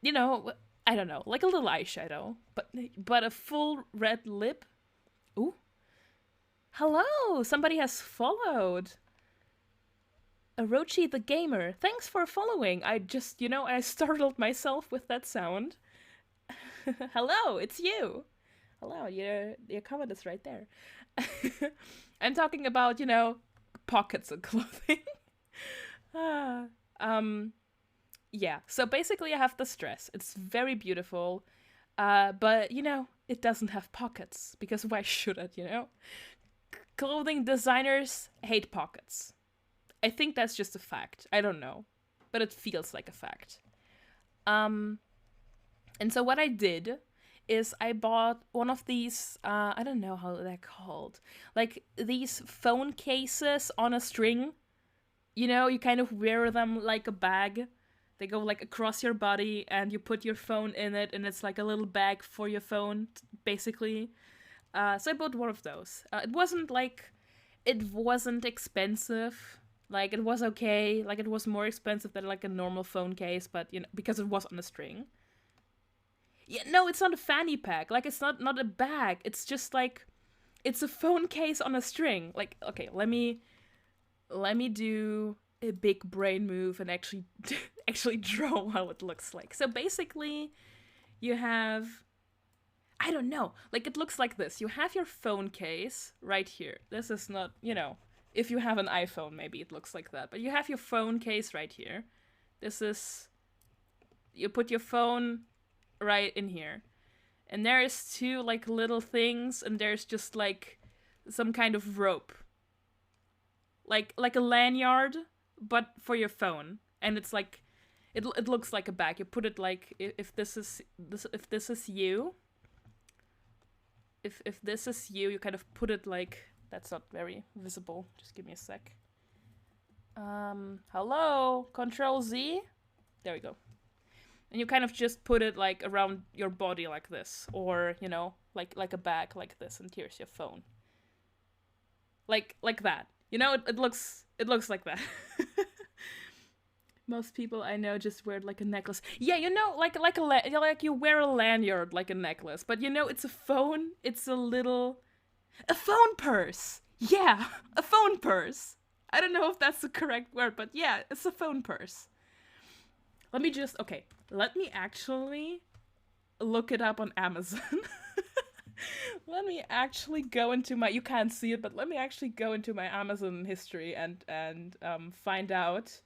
you know, I don't know, like a little eyeshadow, but a full red lip. Ooh. Hello, somebody has followed. Orochi the Gamer, thanks for following. I just, you know, I startled myself with that sound. Hello, it's you. Hello, your comment is right there. I'm talking about, you know, pockets of clothing. Yeah, so basically I have this dress. It's very beautiful, but, you know, it doesn't have pockets, because why should it, you know? Clothing designers hate pockets. I think that's just a fact. I don't know, but it feels like a fact. And so what I did is I bought one of these, I don't know how they're called, like these phone cases on a string. You know, you kind of wear them like a bag. They go like across your body and you put your phone in it and it's like a little bag for your phone, basically. So I bought one of those. It wasn't expensive. Like, it was okay. Like, it was more expensive than like a normal phone case, but, you know, because it was on a string. Yeah, no, it's not a fanny pack. Like, it's not a bag. It's just like, it's a phone case on a string. Like, okay, let me do a big brain move and actually draw how it looks like. So basically, you have, I don't know, like, it looks like this. You have your phone case right here. This is not, you know, if you have an iPhone, maybe it looks like that. But you have your phone case right here. This is, you put your phone right in here. And there is two, like, little things, and there's just, like, some kind of rope. Like a lanyard, but for your phone. And it's like, it looks like a bag. You put it like, if this is you, if this is you, you kind of put it like, that's not very visible. Just give me a sec. Hello, Control Z. There we go. And you kind of just put it like around your body like this, or, you know, like a bag like this, and here's your phone. Like that. You know, it looks like that. Most people I know just wear it like a necklace. Yeah, you know, like you wear a lanyard like a necklace, but you know, it's a phone. It's a phone purse. Yeah, a phone purse. I don't know if that's the correct word, but yeah, it's a phone purse. Let me actually look it up on Amazon. Let me actually go into my, you can't see it, but let me actually go into my Amazon history and find out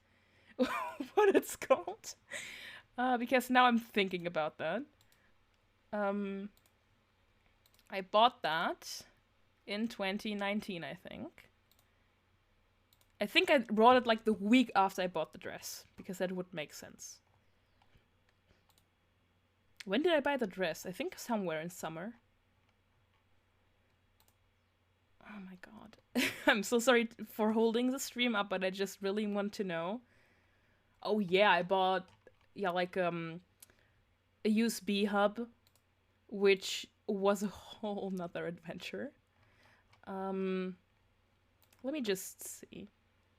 what it's called. Because now I'm thinking about that. I bought that in 2019, I think. I think I bought it like the week after I bought the dress, because that would make sense. When did I buy the dress? I think somewhere in summer. Oh my god. I'm so sorry for holding the stream up, but I just really want to know. Oh yeah, I bought, yeah, like, a USB hub, which was a whole nother adventure. Let me just see.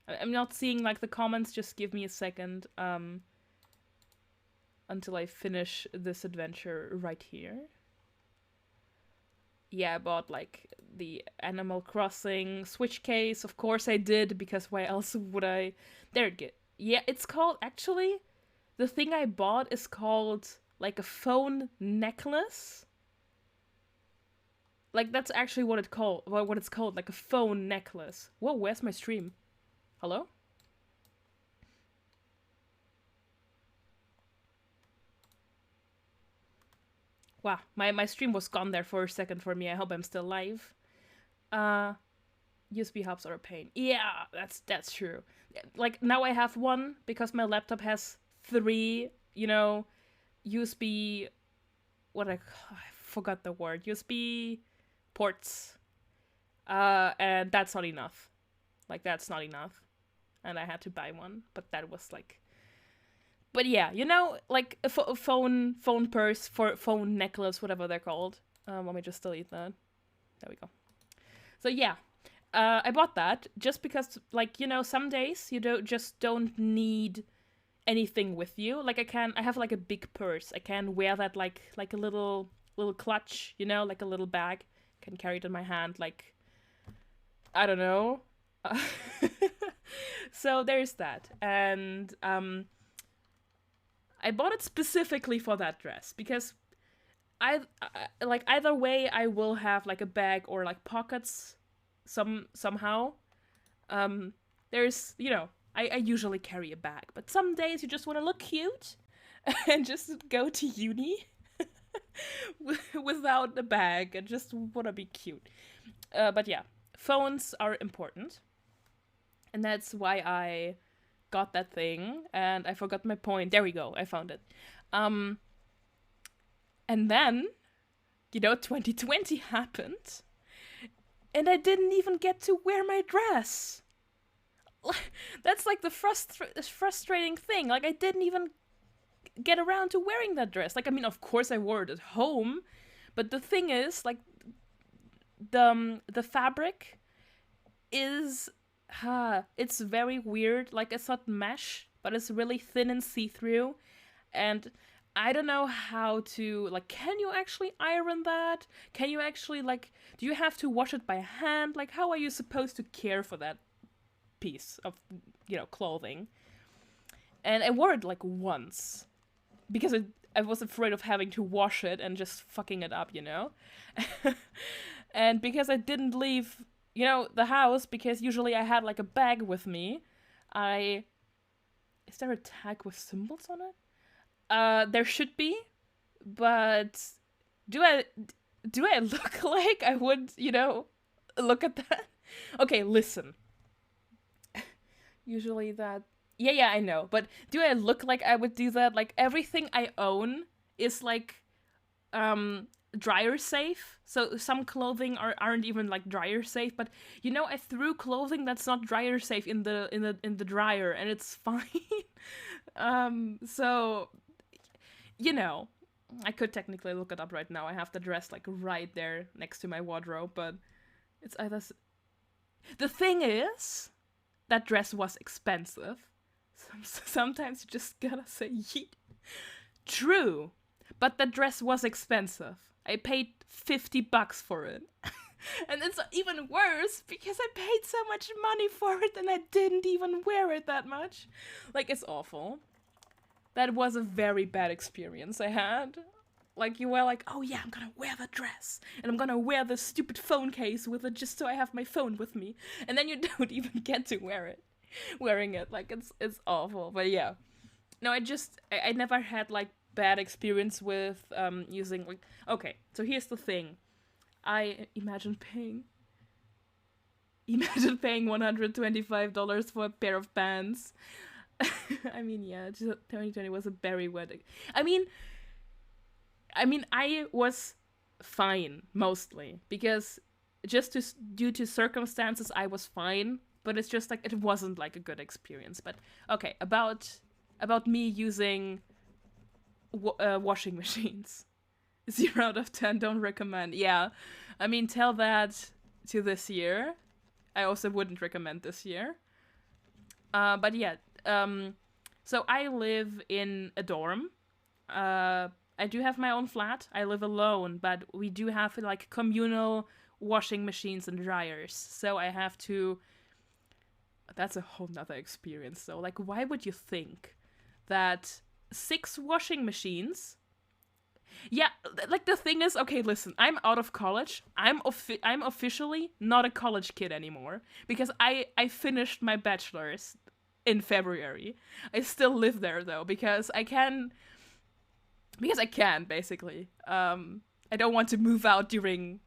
I'm not seeing, like, the comments, just give me a second, until I finish this adventure right here. Yeah, I bought, like, the Animal Crossing Switch case. Of course I did, because why else would I? There it is. Yeah, it's called, actually, the thing I bought is called, like, a phone necklace. Like, that's actually what it's called, like a phone necklace. Whoa, where's my stream? Hello? Wow, my stream was gone there for a second for me. I hope I'm still live. USB hubs are a pain. Yeah, that's true. Like, now I have one because my laptop has 3, you know, USB... I forgot the word. USB ports. And that's not enough. Like, that's not enough. And I had to buy one, but that was like... But yeah, you know, like a phone purse, phone necklace, whatever they're called. Let me just delete that. There we go. So yeah, I bought that just because, like, you know, some days you don't need anything with you. Like, I have like a big purse. I can wear that like a little clutch, you know, like a little bag. I can carry it in my hand, like, I don't know. So there's that, and I bought it specifically for that dress because I like, either way I will have like a bag or like pockets somehow. There's, you know, I usually carry a bag, but some days you just want to look cute and just go to uni without a bag and just want to be cute. But yeah, phones are important, and that's why I got that thing, and I forgot my point. There we go, I found it. And then, you know, 2020 happened, and I didn't even get to wear my dress. That's like the frustrating thing. Like, I didn't even get around to wearing that dress. Like, I mean, of course I wore it at home, but the thing is, like, the fabric is... it's very weird. Like, it's not mesh, but it's really thin and see-through, and I don't know how to, like, can you actually iron that? Can you actually, like, do you have to wash it by hand? Like, how are you supposed to care for that piece of, you know, clothing? And I wore it like once because I was afraid of having to wash it and just fucking it up, you know. And because I didn't leave, you know, the house, because usually I had like a bag with me, is there a tag with symbols on it? There should be, but do I look like I would, you know, look at that? Okay, listen. Usually that... Yeah, I know, but do I look like I would do that? Like, everything I own is like, dryer safe. So some clothing aren't even like dryer safe, but you know, I threw clothing that's not dryer safe in the dryer, and it's fine. So, you know, I could technically look it up right now. I have the dress like right there next to my wardrobe, but it's either... The thing is, that dress was expensive. Sometimes you just gotta say yeet. True, but the dress was expensive. I paid $50 for it. And it's even worse because I paid so much money for it and I didn't even wear it that much. Like, it's awful. That was a very bad experience I had. Like, you were like, oh yeah, I'm gonna wear the dress, and I'm gonna wear the stupid phone case with it just so I have my phone with me. And then you don't even get to wearing it. Like, it's awful. But yeah. No, I never had, like, bad experience with using, like... Okay, so here's the thing. I imagine paying $125 for a pair of pants. I mean, yeah, 2020 was a very wet... I mean, I mean, I was fine mostly because just due to circumstances, I was fine. But it's just like it wasn't like a good experience. But okay, about me using washing machines. 0 out of 10, don't recommend. Yeah, I mean, tell that to this year. I also wouldn't recommend this year. But yeah, so I live in a dorm. I do have my own flat. I live alone, but we do have like communal washing machines and dryers. So I have to. That's a whole nother experience, though. Like, why would you think that 6 washing machines? Yeah, like the thing is, okay, listen, I'm out of college. I'm officially not a college kid anymore because I finished my bachelor's in February. I still live there though because I can basically. I don't want to move out during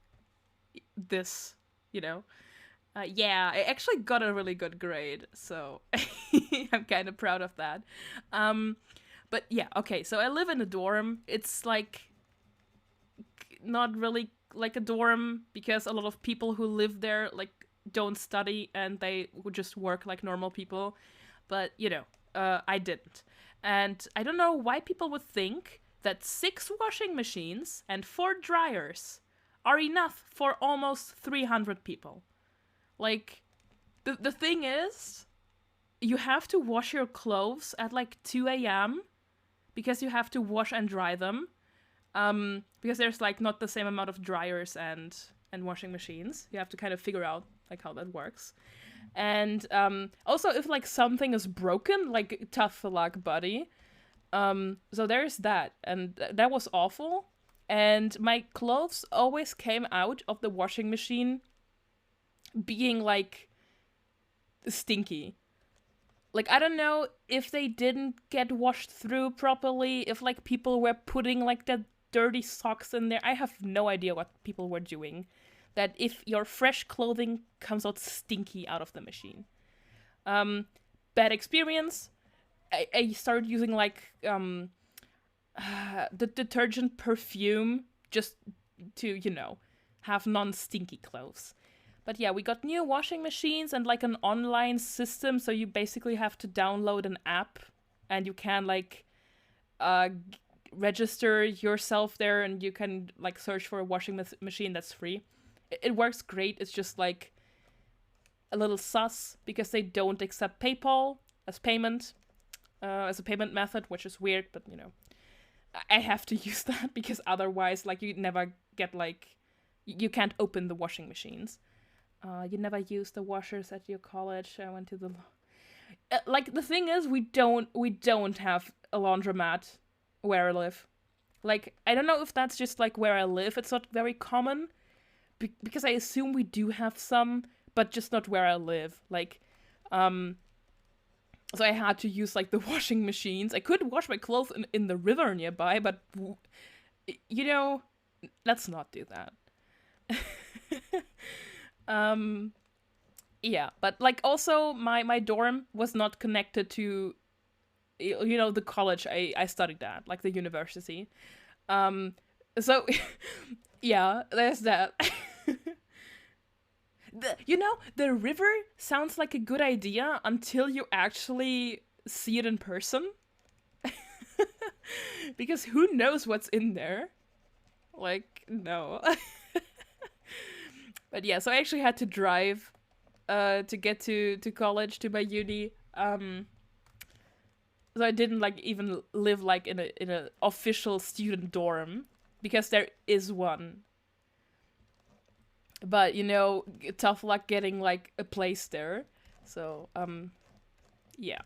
this, you know. Yeah, I actually got a really good grade, so I'm kind of proud of that. Um, but yeah, okay, so I live in a dorm. It's like not really like a dorm because a lot of people who live there like don't study and they would just work like normal people. But I didn't, and I don't know why people would think that 6 washing machines and 4 dryers are enough for almost 300 people. Like, the thing is, you have to wash your clothes at like 2 a.m. because you have to wash and dry them. Because there's like not the same amount of dryers and washing machines. You have to kind of figure out like how that works. And also, if like something is broken, like tough luck, buddy. So there's that, and that was awful. And my clothes always came out of the washing machine being like stinky. Like, I don't know if they didn't get washed through properly, if like people were putting like that dirty socks in there. I have no idea what people were doing. That if your fresh clothing comes out stinky out of the machine. Bad experience. I started using like the detergent perfume just to, have non-stinky clothes. But yeah, we got new washing machines and like an online system, so you basically have to download an app and you can like register yourself there and you can like search for a washing machine that's free. It works great. It's just like a little sus because they don't accept PayPal as a payment method, which is weird, but I have to use that because otherwise like you never get like you can't open the washing machines. You never use the washers at your college. I went to the like the thing is we don't have a laundromat where I live. Like, I don't know if that's just like where I live. It's not very common because I assume we do have some, but just not where I live. Like, so I had to use like the washing machines. I could wash my clothes in the river nearby, but let's not do that. Yeah, but like also my dorm was not connected to the college I studied at, like the university. So yeah, there's that. The river sounds like a good idea until you actually see it in person. Because who knows what's in there? Like, no. But yeah, so I actually had to drive to get to college, to my uni. So I didn't like even live like in a official student dorm because there is one. But tough luck getting like a place there. So yeah.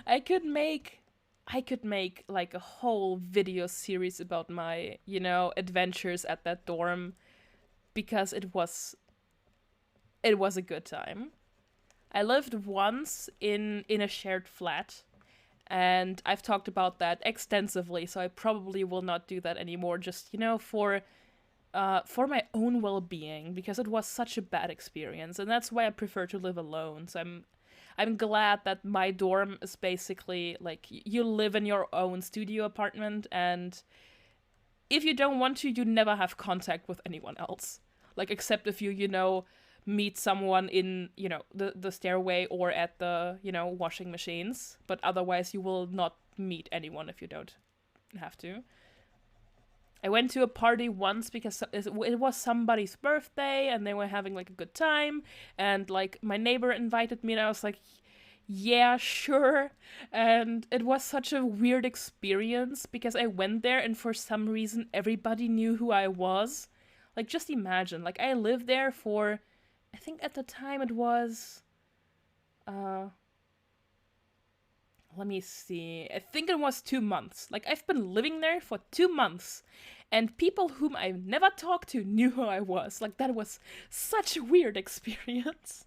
I could make like a whole video series about my, adventures at that dorm because it was a good time. I lived once in a shared flat, and I've talked about that extensively, so I probably will not do that anymore, just, for my own well-being, because it was such a bad experience, and that's why I prefer to live alone. So I'm glad that my dorm is basically like you live in your own studio apartment, and if you don't want to, you never have contact with anyone else. Like, except if you, meet someone in, the stairway or at the, washing machines. But otherwise, you will not meet anyone if you don't have to. I went to a party once because it was somebody's birthday and they were having like a good time. And like my neighbor invited me and I was like, yeah, sure. And it was such a weird experience because I went there and for some reason everybody knew who I was. Like, just imagine, like I lived there for, I think at the time it was, let me see, I think it was 2 months. Like, I've been living there for 2 months. And people whom I never talked to knew who I was. Like, that was such a weird experience.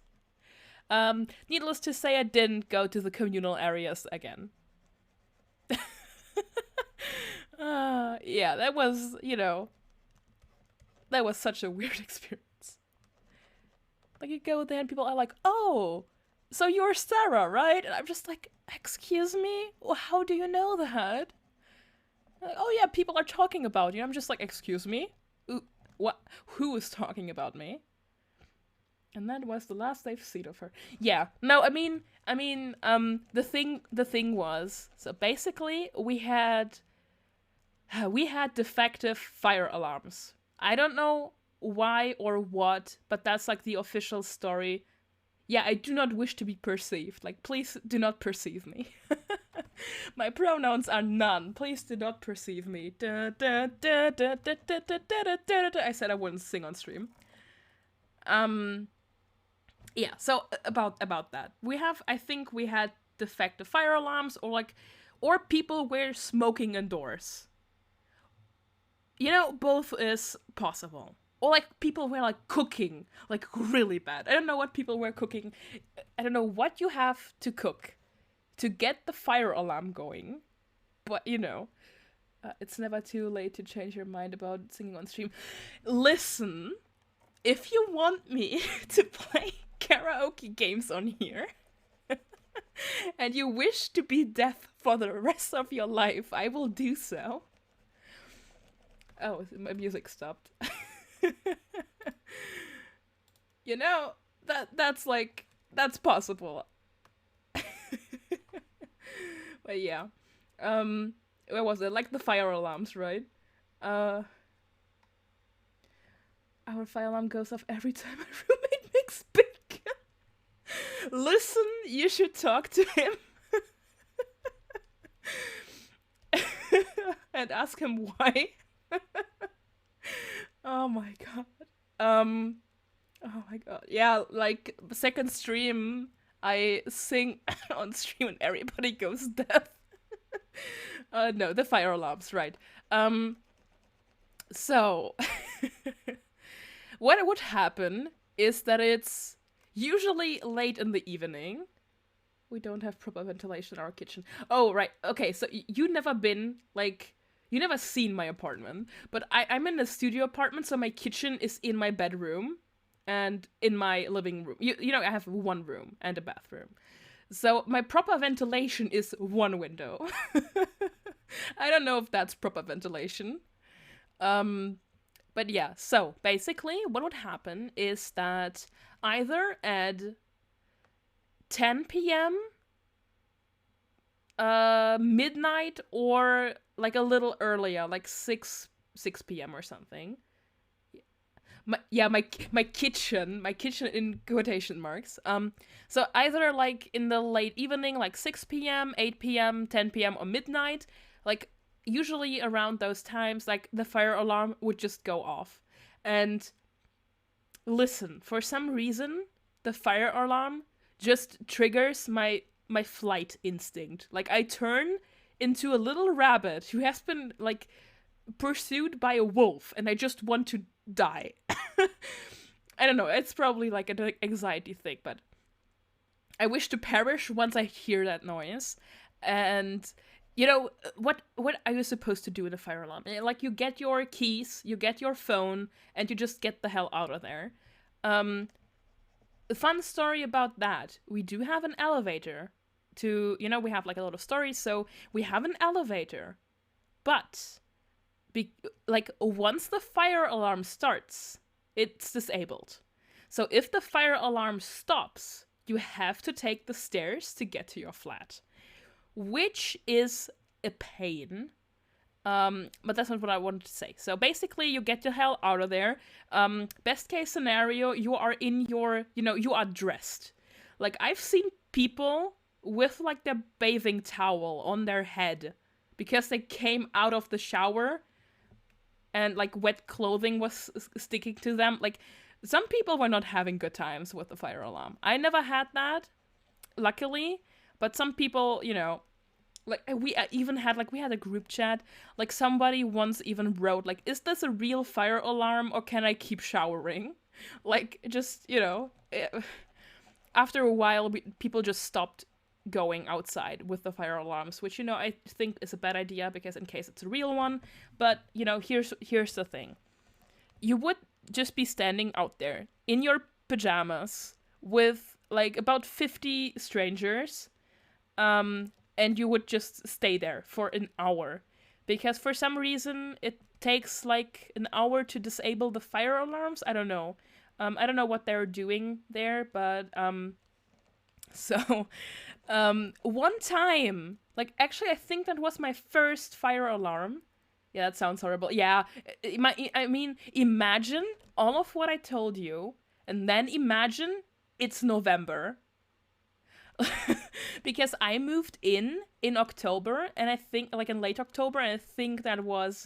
Needless to say, I didn't go to the communal areas again. Yeah, that was, that was such a weird experience. Like, you go there and people are like, oh, so you're Sara, right? And I'm just like, excuse me? Well, how do you know that? Like, oh yeah, people are talking about you. I'm just like, excuse me? What? Who is talking about me? And that was the last I've seen of her. Yeah. No, I mean, the thing was, so basically we had defective fire alarms. I don't know why or what, but that's like the official story. Yeah, I do not wish to be perceived. Like, please do not perceive me. My pronouns are none. Please do not perceive me. I said I wouldn't sing on stream. Yeah, so about that. I think we had defective fire alarms or people were smoking indoors. Both is possible. Or like people were like cooking, like really bad. I don't know what people were cooking. I don't know what you have to cook to get the fire alarm going. But it's never too late to change your mind about singing on stream. Listen, if you want me to play karaoke games on here and you wish to be deaf for the rest of your life, I will do so. Oh, my music stopped. That's possible. But yeah. Where was it? Like the fire alarms, right? Our fire alarm goes off every time my roommate makes bacon. Listen, you should talk to him. And ask him why. Oh my god. Oh my god. Yeah, like second stream, I sing on stream and everybody goes deaf. No, the fire alarms, right. So what would happen is that it's usually late in the evening. We don't have proper ventilation in our kitchen. Oh, right. Okay, so you never been, like, you never seen my apartment, but I'm in a studio apartment, so my kitchen is in my bedroom and in my living room. I have one room and a bathroom. So my proper ventilation is one window. I don't know if that's proper ventilation. But yeah, so basically what would happen is that either at 10 p.m., midnight, or like a little earlier, like 6 p.m. or something. My kitchen in quotation marks. So either like in the late evening, like 6 p.m., 8 p.m., 10 p.m., or midnight, like usually around those times, like the fire alarm would just go off. And listen, for some reason, the fire alarm just triggers my flight instinct. Like, I turn into a little rabbit who has been, like, pursued by a wolf, and I just want to die. I don't know, it's probably, like, an anxiety thing, but I wish to perish once I hear that noise. And, what are you supposed to do with a fire alarm? Like, you get your keys, you get your phone, and you just get the hell out of there. A fun story about that. We do have an elevator to, we have like a lot of stories, so we have an elevator. But like once the fire alarm starts, it's disabled. So if the fire alarm stops, you have to take the stairs to get to your flat, which is a pain. But that's not what I wanted to say. So basically, you get the hell out of there. Best case scenario, you are in your, you are dressed. Like, I've seen people with, like, their bathing towel on their head because they came out of the shower and, like, wet clothing was sticking to them. Like, some people were not having good times with the fire alarm. I never had that, luckily. But some people, like we even had we had a group chat, like somebody once even wrote like, is this a real fire alarm or can I keep showering? Like, just after a while people just stopped going outside with the fire alarms, which I think is a bad idea because in case it's a real one. But here's the thing, you would just be standing out there in your pajamas with like about 50 strangers, and you would just stay there for an hour. Because for some reason, it takes like an hour to disable the fire alarms. I don't know. I don't know what they're doing there, but so one time, like actually I think that was my first fire alarm. Yeah, that sounds horrible. Yeah, I mean, imagine all of what I told you, and then imagine it's November. Because I moved in October, and I think like in late October, and I think it was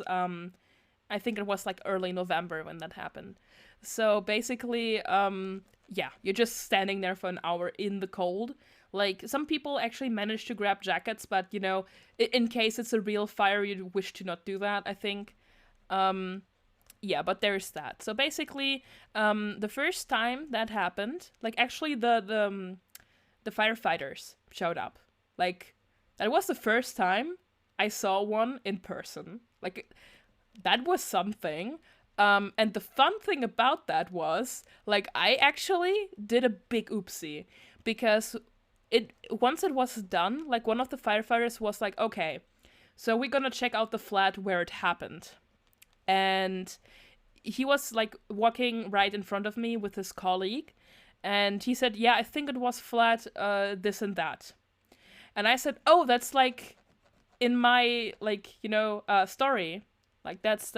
like early November when that happened. So basically, yeah, you're just standing there for an hour in the cold. Like, some people actually manage to grab jackets, but in case it's a real fire, you'd wish to not do that, I think. Yeah, but there's that. So basically, the first time that happened, like actually the firefighters showed up. Like, that was the first time I saw one in person. Like, that was something. And the fun thing about that was, like, I actually did a big oopsie. Because once it was done, like, one of the firefighters was like, okay, so we're gonna check out the flat where it happened. And he was, like, walking right in front of me with his colleague. And he said, yeah, I think it was flat, this and that. And I said, oh, that's, like, in my, like, story. Like, that's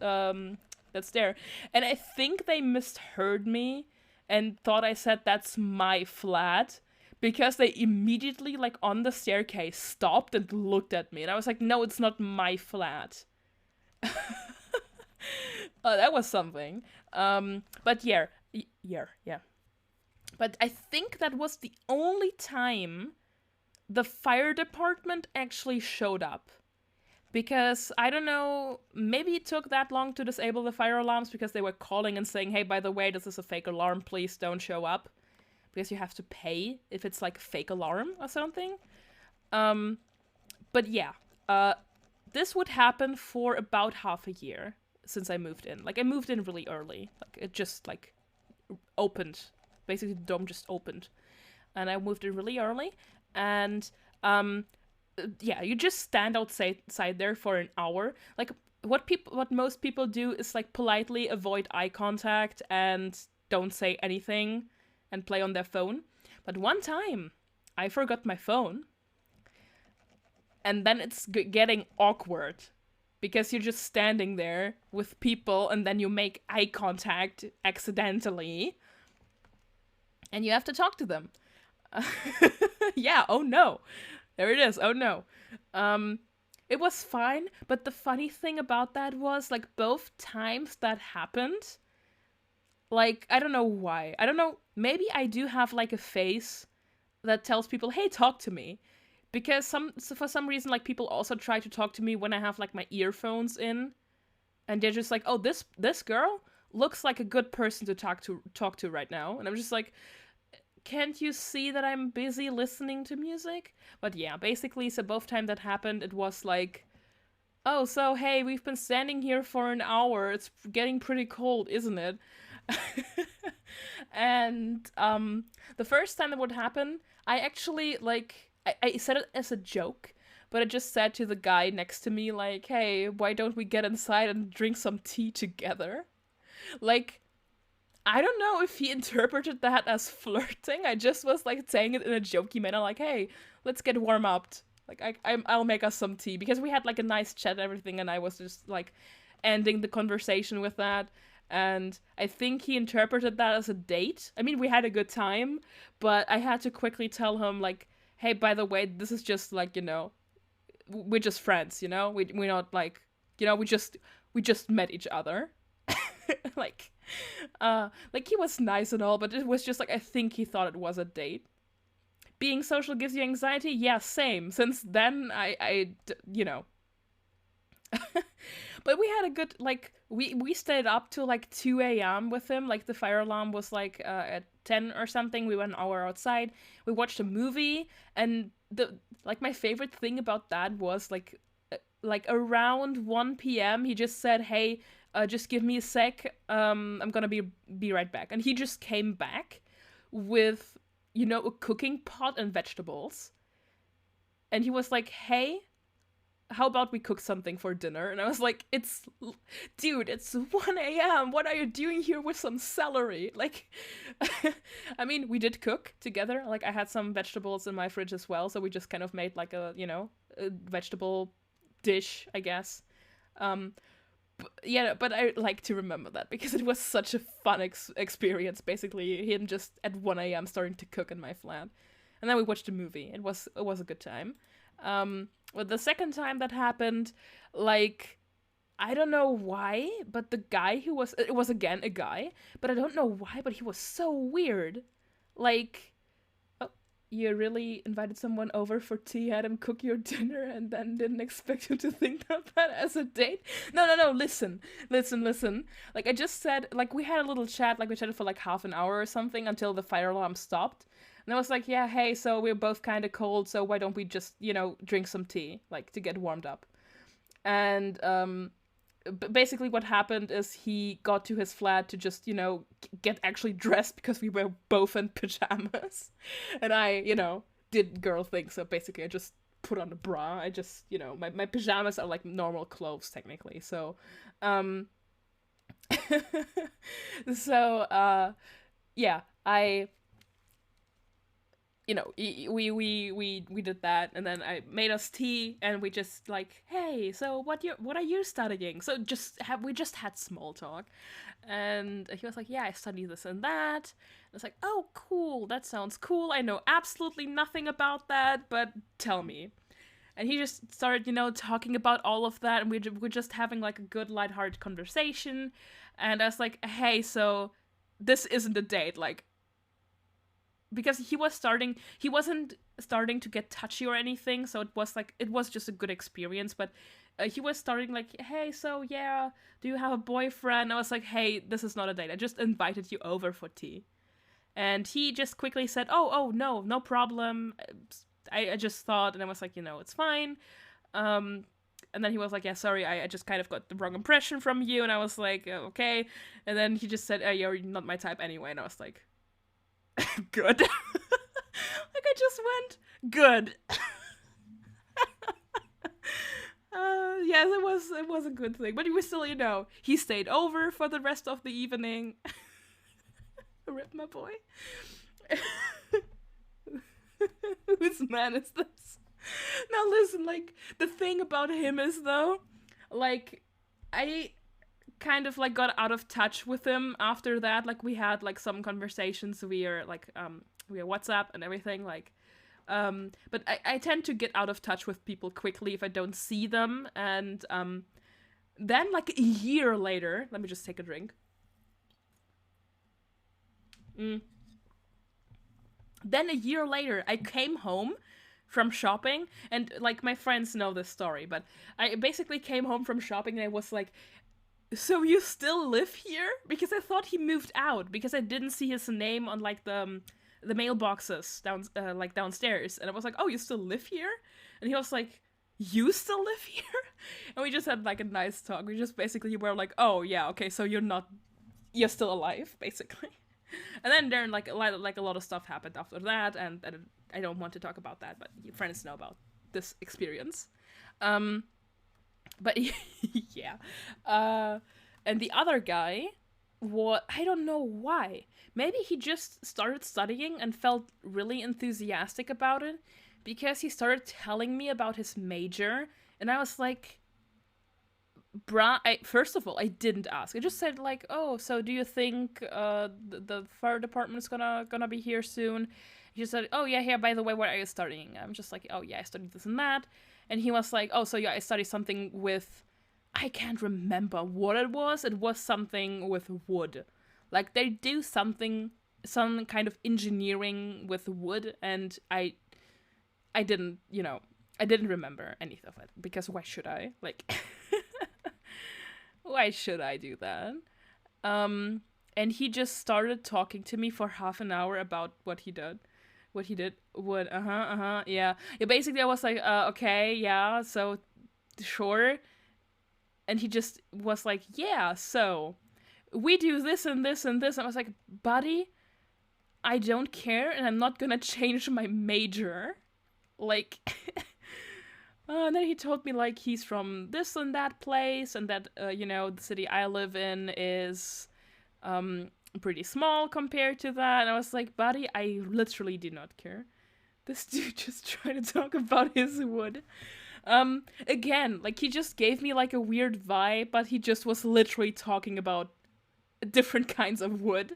there. And I think they misheard me and thought I said that's my flat. Because they immediately, like, on the staircase, stopped and looked at me. And I was like, no, it's not my flat. That was something. But yeah. But I think that was the only time the fire department actually showed up. Because, I don't know, maybe it took that long to disable the fire alarms because they were calling and saying, hey, by the way, this is a fake alarm, please don't show up. Because you have to pay if it's like a fake alarm or something. But yeah, this would happen for about half a year since I moved in. Like, I moved in really early. Like, it just, like, opened. Basically, the dome just opened. And I moved in really early. And, yeah, you just stand outside there for an hour. Like, what most people do is, like, politely avoid eye contact and don't say anything and play on their phone. But one time, I forgot my phone. And then it's getting awkward. Because you're just standing there with people and then you make eye contact accidentally. And you have to talk to them. Yeah, oh no. There it is, oh no. It was fine, but the funny thing about that was, like, both times that happened, like, I don't know why. I don't know, maybe I do have, like, a face that tells people, hey, talk to me. Because for some reason, like, people also try to talk to me when I have, like, my earphones in. And they're just like, oh, this girl looks like a good person to talk to right now. And I'm just like, can't you see that I'm busy listening to music? But yeah, basically, so both times that happened, it was like, oh, so hey, we've been standing here for an hour. It's getting pretty cold, isn't it? And the first time that would happen, I actually like I said it as a joke, but I just said to the guy next to me like, "Hey, why don't we get inside and drink some tea together?" Like, I don't know if he interpreted that as flirting. I just was like saying it in a jokey manner, like, "Hey, let's get warm up. Like, I'll make us some tea," because we had like a nice chat and everything, and I was just like ending the conversation with that. And I think he interpreted that as a date. I mean, we had a good time, but I had to quickly tell him like, "Hey, by the way, this is just like, we're just friends, we're not like, we just met each other." like like he was nice and all, but it was just like I think he thought it was a date. Being social gives you anxiety? Yeah, same. Since then, but we had a good like we stayed up till like 2 a.m. with him. Like the fire alarm was like at 10 or something. We went an hour outside. We watched a movie, and the like my favorite thing about that was like around 1 p.m. he just said, "Hey, just give me a sec. I'm gonna be right back." And he just came back with a cooking pot and vegetables. And he was like, "Hey, how about we cook something for dinner?" And I was like, dude, it's 1 a.m. What are you doing here with some celery? Like, I mean, we did cook together. Like, I had some vegetables in my fridge as well. So we just kind of made like a vegetable dish, I guess. Um, yeah, but I like to remember that because it was such a fun experience. Basically, him just at 1 a.m. starting to cook in my flat, and then we watched a movie. It was a good time. But the second time that happened, like I don't know why, but the guy who was it was again a guy, but I don't know why, but he was so weird. Like, oh, you really invited someone over for tea, had him cook your dinner, and then didn't expect him to think of that as a date? No, no, no, listen. Like, I just said, like, we had a little chat, like, we chatted for like half an hour or something until the fire alarm stopped. And I was like, yeah, hey, so we're both kind of cold, so why don't we just, drink some tea, like, to get warmed up? And, basically what happened is he got to his flat to just get actually dressed because we were both in pajamas. And I did girl things, so basically I just put on a bra. I just my pajamas are like normal clothes technically, so so yeah, I we did that, and then I made us tea, and we just like, hey, so what are you studying? So we just had small talk, and he was like, yeah, I study this and that. And it's like, oh, cool, that sounds cool. I know absolutely nothing about that, but tell me. And he just started, talking about all of that, and we're just having like a good lighthearted conversation. And I was like, hey, so this isn't a date, like, because he wasn't starting to get touchy or anything, so it was just a good experience. But he was starting like, hey, so yeah, do you have a boyfriend? I was like, hey, this is not a date, I just invited you over for tea. And he just quickly said, oh, no problem. I just thought, and I was like, it's fine. And then he was like, yeah, sorry, I just kind of got the wrong impression from you. And I was like, okay. And then he just said, you're not my type anyway. And I was like, good. Like, I just went, good. Yes, it was a good thing. But he was still, he stayed over for the rest of the evening. Rip, my boy. Whose man is this? Now listen, like, the thing about him is, though, like, I kind of like got out of touch with him after that. Like, we had like some conversations via WhatsApp and everything, like, but I tend to get out of touch with people quickly if I don't see them. And then like a year later, let me just take a drink. Then a year later, I came home from shopping, and like my friends know this story, but I basically came home from shopping, and I was like, so you still live here? Because I thought he moved out, because I didn't see his name on like the mailboxes downstairs. And I was like, oh, you still live here? And he was like, you still live here? And we just had like a nice talk. We just basically were like, oh yeah, okay, so you're still alive, basically. And then there like a lot of stuff happened after that, and I don't want to talk about that, but your friends know about this experience. Um, but yeah, uh, and the other guy, what I don't know why. Maybe he just started studying and felt really enthusiastic about it because he started telling me about his major, and I was like, bruh, first of all, I didn't ask. I just said like, "Oh, so do you think the fire department is gonna be here soon?" He said, "Oh yeah, yeah. By the way, what are you studying?" I'm just like, "Oh yeah, I studied this and that." And he was like, "Oh, so yeah, I studied something with, I can't remember what it was. It was something with wood. Like they do something, some kind of engineering with wood, and I didn't, I didn't remember any of it because why should I? Like, why should I do that?" Um, and he just started talking to me for half an hour about what he did. What he did. What, yeah. Yeah, basically, I was like, okay, yeah, so, sure. And he just was like, yeah, so, we do this and this and this. And I was like, buddy, I don't care, and I'm not gonna change my major. Like, and then he told me like he's from this and that place, and that the city I live in is pretty small compared to that. And I was like, buddy, I literally do not care. This dude just trying to talk about his wood. Again, like he just gave me like a weird vibe, but he just was literally talking about different kinds of wood.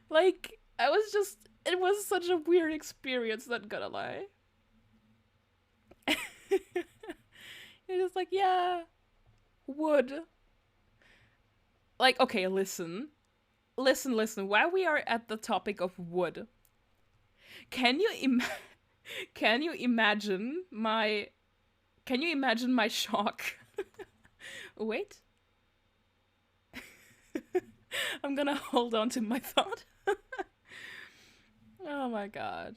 Like I was just, it was such a weird experience, not gonna lie. You're just like, yeah, wood. Like, okay, listen. While we are at the topic of wood, can you can you imagine my shock? Wait, I'm gonna hold on to my thought. Oh my god,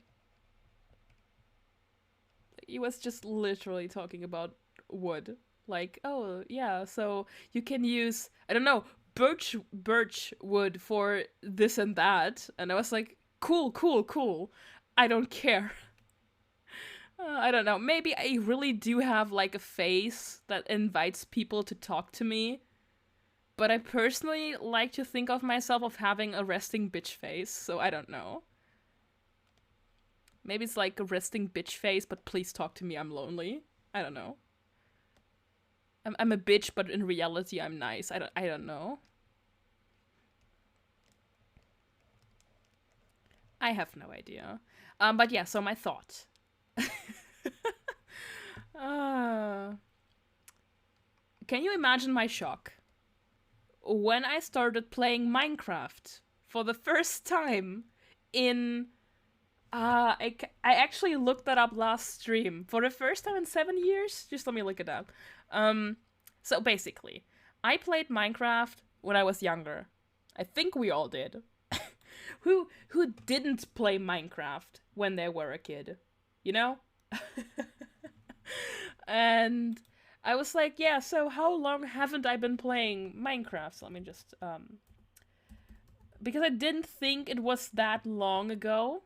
he was just literally talking about wood. Like, oh yeah, so you can use, I don't know, birch wood for this and that. And I was like, cool. I don't care. I don't know. Maybe I really do have like a face that invites people to talk to me. But I personally like to think of myself of having a resting bitch face, so I don't know. Maybe it's like a resting bitch face, but please talk to me, I'm lonely. I don't know. I'm a bitch, but in reality I'm nice. I don't know. I have no idea. But yeah, so my thought. uh, can you imagine my shock when I started playing Minecraft for the first time in I actually looked that up last stream for the first time in 7 years. Just let me look it up. Um, so basically, I played Minecraft when I was younger. I think we all did. Who didn't play Minecraft when they were a kid? You know? And I was like, yeah, so how long haven't I been playing Minecraft? So let me just because I didn't think it was that long ago.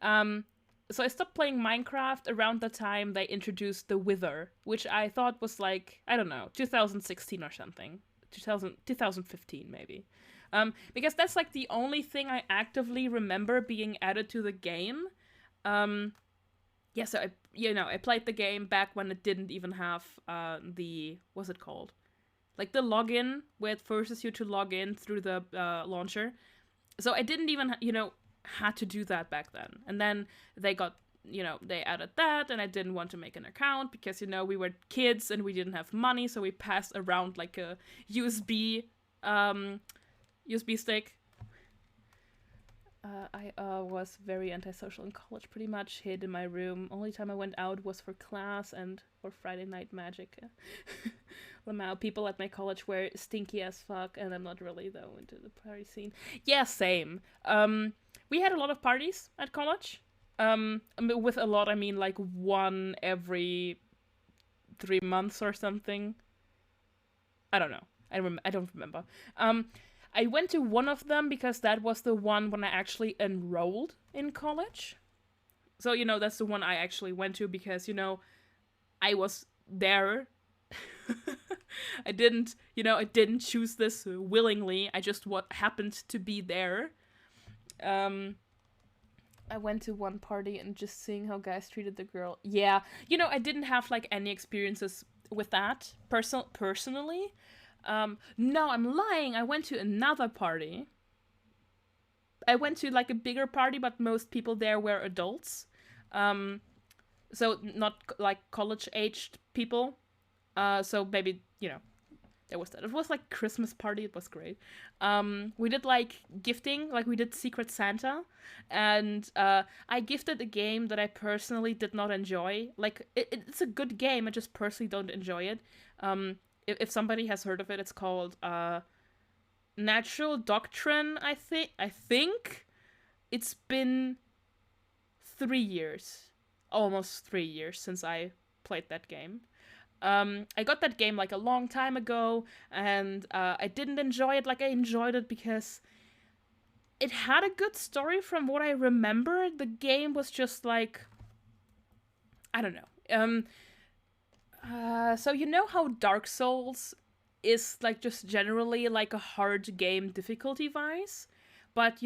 Um so I stopped playing Minecraft around the time they introduced the Wither, which I thought was like, I don't know, 2016 or something. 2015 maybe. Because that's like the only thing I actively remember being added to the game. Um, yeah, so I played the game back when it didn't even have the, what's it called? Like the login where it forces you to log in through the launcher. So I didn't even, had to do that back then. And then they got, they added that, and I didn't want to make an account because, we were kids and we didn't have money, so we passed around like a USB stick. I was very antisocial in college, pretty much hid in my room. Only time I went out was for class and for Friday night magic. Lamau, people at my college were stinky as fuck, and I'm not really, though, into the party scene. Yeah, same. We had a lot of parties at college. With a lot, I mean like one every 3 months or something. I don't know. I don't remember. I went to one of them because that was the one when I actually enrolled in college. So, that's the one I actually went to because, I was there. I didn't choose this willingly. I just happened to be there. Um, I went to one party and just seeing how guys treated the girl. Yeah, I didn't have like any experiences with that personally. No, I'm lying. I went to another party. I went to like a bigger party, but most people there were adults. Um, so not like college aged people. So maybe, there was that. It was like Christmas party. It was great. We did like gifting, like we did Secret Santa, and I gifted a game that I personally did not enjoy. Like it's a good game. I just personally don't enjoy it. If somebody has heard of it, it's called Natural Doctrine. I think it's been 3 years, almost 3 years since I played that game. I got that game like a long time ago, and I didn't enjoy it like I enjoyed it because it had a good story from what I remember. The game was just like, I don't know. So you know how Dark Souls is like just generally like a hard game difficulty-wise, but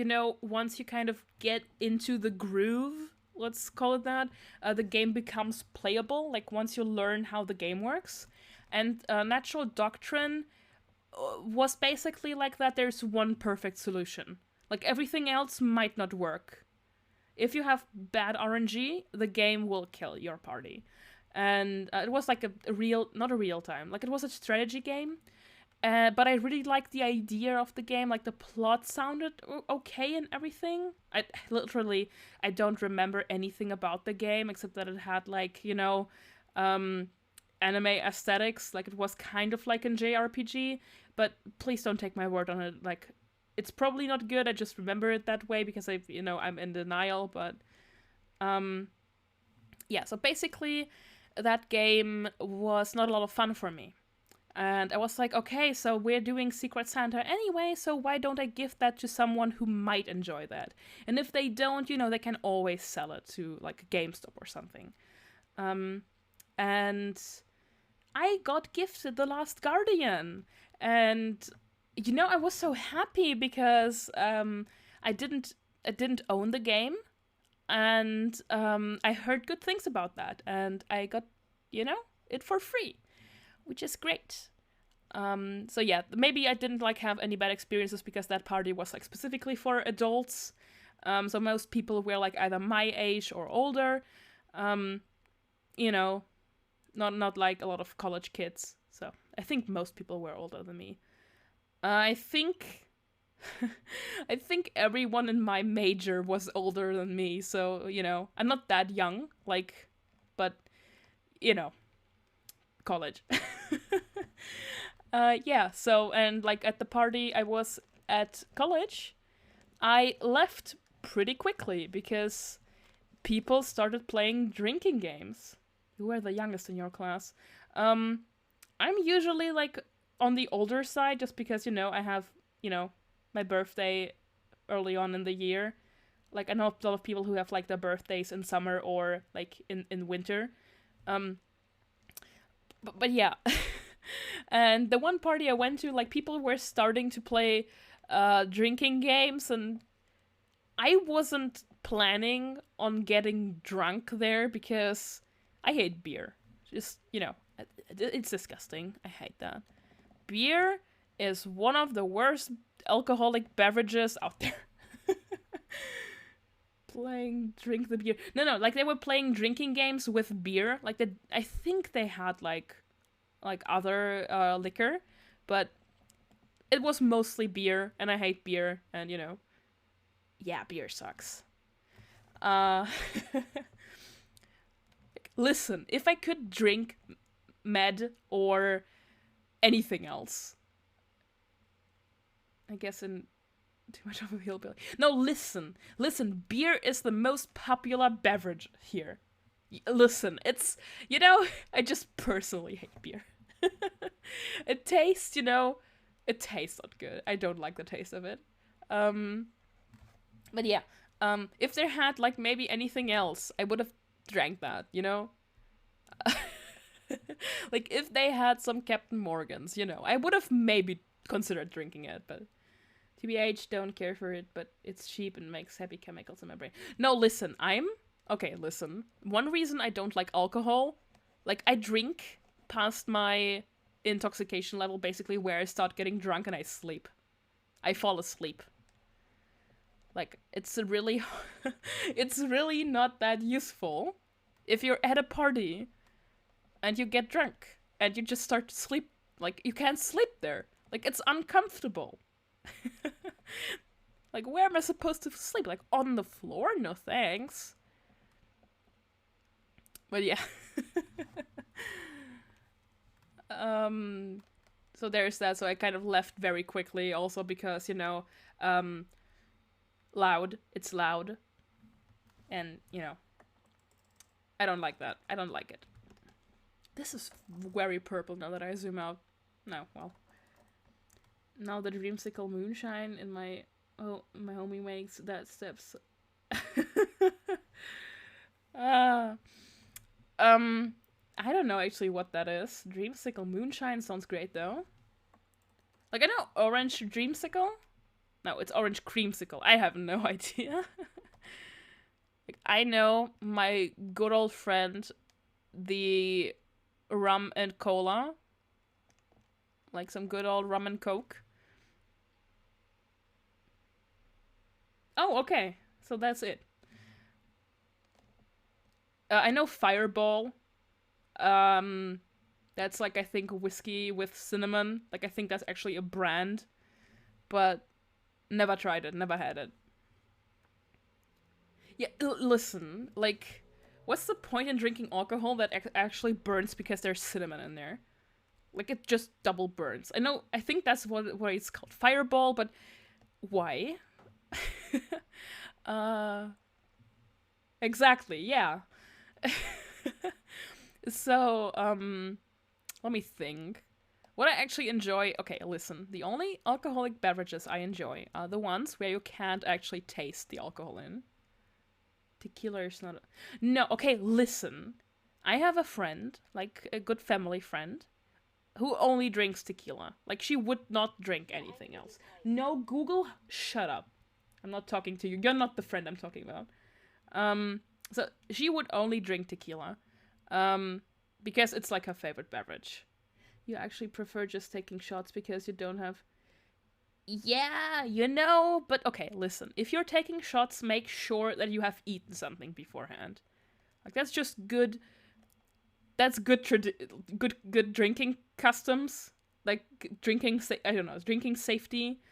once you kind of get into the groove, let's call it that, the game becomes playable, like once you learn how the game works. And Natural Doctrine was basically like that. There's one perfect solution. Like everything else might not work. If you have bad RNG, the game will kill your party. And it was like not a real time, like it was a strategy game. But I really liked the idea of the game. Like the plot sounded okay and everything. I don't remember anything about the game except that it had like anime aesthetics. Like it was kind of like a JRPG. But please don't take my word on it. Like it's probably not good. I just remember it that way because I'm in denial. But yeah. So basically, that game was not a lot of fun for me. And I was like, okay, so we're doing Secret Santa anyway, so why don't I gift that to someone who might enjoy that? And if they don't, they can always sell it to like GameStop or something. And I got gifted The Last Guardian. And I was so happy because I didn't own the game. And I heard good things about that. And I got, it for free, which is great. So yeah, maybe I didn't like have any bad experiences because that party was like specifically for adults. So most people were like either my age or older. Not like a lot of college kids. So I think most people were older than me. I think I think everyone in my major was older than me. So, I'm not that young, but college. Yeah, so, and like at the party I was at college, I left pretty quickly because people started playing drinking games. You were the youngest in your class. I'm usually like on the older side just because, I have, my birthday early on in the year. Like I know a lot of people who have like their birthdays in summer or like in winter. But yeah. And the one party I went to, like people were starting to play drinking games, and I wasn't planning on getting drunk there because I hate beer. Just, it's disgusting. I hate that. Beer is one of the worst alcoholic beverages out there. Drink the beer. No, like they were playing drinking games with beer. Like I think they had like other liquor, but it was mostly beer, and I hate beer, and yeah, beer sucks. Listen, if I could drink med or anything else, I guess in too much of a hillbilly. No, listen, beer is the most popular beverage here. Listen, it's, I just personally hate beer. It tastes, It tastes not good. I don't like the taste of it. But yeah, if there had like maybe anything else, I would have drank that, you know? Like if they had some Captain Morgans, you know, I would have maybe considered drinking it, but TBH, don't care for it, but it's cheap and makes happy chemicals in my brain. No, listen, okay, listen. One reason I don't like alcohol, like I drink past my intoxication level, basically where I start getting drunk and I sleep. I fall asleep. Like, it's really not that useful if you're at a party and you get drunk and you just start to sleep. Like, you can't sleep there. Like, it's uncomfortable. Like, where am I supposed to sleep? Like, on the floor? No thanks. But yeah. So there's that. So I kind of left very quickly also because, you know, loud. It's loud. And, you know, I don't like that. I don't like it. This is very purple now that I zoom out. No, well. Now the dreamsicle moonshine in my homie makes that steps. I don't know actually what that is. Dreamsicle moonshine sounds great though. Like I know orange dreamsicle. No, it's orange creamsicle. I have no idea. Like I know my good old friend, the rum and cola. Like some good old rum and coke. Oh, okay. So that's it. I know Fireball. That's like I think whiskey with cinnamon. Like I think that's actually a brand, but never tried it, never had it. Yeah, listen, like, what's the point in drinking alcohol that actually burns because there's cinnamon in there? Like it just double burns. I think that's what it's called, Fireball, but why? Exactly, yeah. So, let me think. What I actually enjoy... Okay, listen. The only alcoholic beverages I enjoy are the ones where you can't actually taste the alcohol in. Tequila is not... No, okay, listen. I have a friend, like a good family friend, who only drinks tequila. Like, she would not drink anything else. No, Google, shut up. I'm not talking to you. You're not the friend I'm talking about. So she would only drink tequila. Because it's like her favorite beverage. You actually prefer just taking shots because you don't have... Yeah, you know, but okay, listen. If you're taking shots, make sure that you have eaten something beforehand. Like, that's just good... That's good good drinking customs. Like, drinking... I don't know, drinking safety.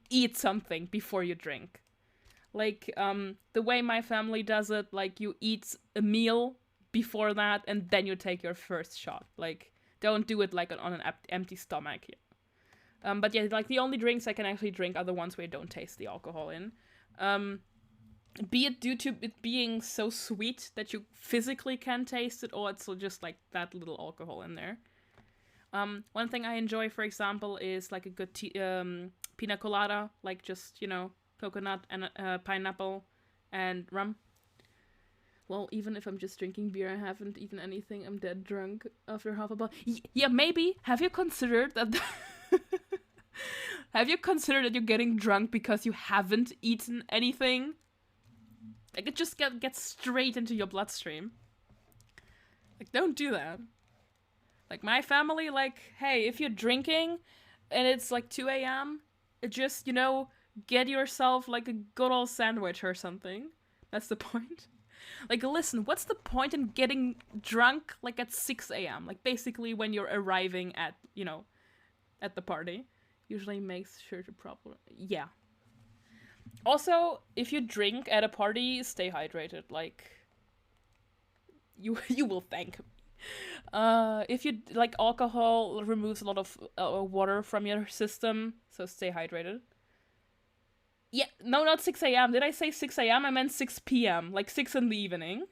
Eat something before you drink. Like, the way my family does it, like, you eat a meal before that, and then you take your first shot. Like, don't do it, like, on an empty stomach. But yeah, like, the only drinks I can actually drink are the ones where you don't taste the alcohol in. Be it due to it being so sweet that you physically can taste it, or it's just, like, that little alcohol in there. One thing I enjoy, for example, is, like, a good pina colada. Like, just, you know, coconut and pineapple and rum. Well, even if I'm just drinking beer, I haven't eaten anything. I'm dead drunk after half a bottle. Yeah, maybe. Have you considered that? Have you considered that you're getting drunk because you haven't eaten anything? Like, it just gets straight into your bloodstream. Like, don't do that. Like, my family, like, hey, if you're drinking and it's like 2 a.m., just, you know, get yourself like a good old sandwich or something. That's the point. Like, listen, what's the point in getting drunk, like, at 6 a.m.? Like, basically when you're arriving at, you know, at the party. Usually makes sure to proper... Yeah. Also, if you drink at a party, stay hydrated. Like, you will thank me. If you... Like, alcohol removes a lot of water from your system, so stay hydrated. Yeah, no, not 6 a.m. Did I say 6 a.m.? I meant 6 p.m. Like 6 in the evening.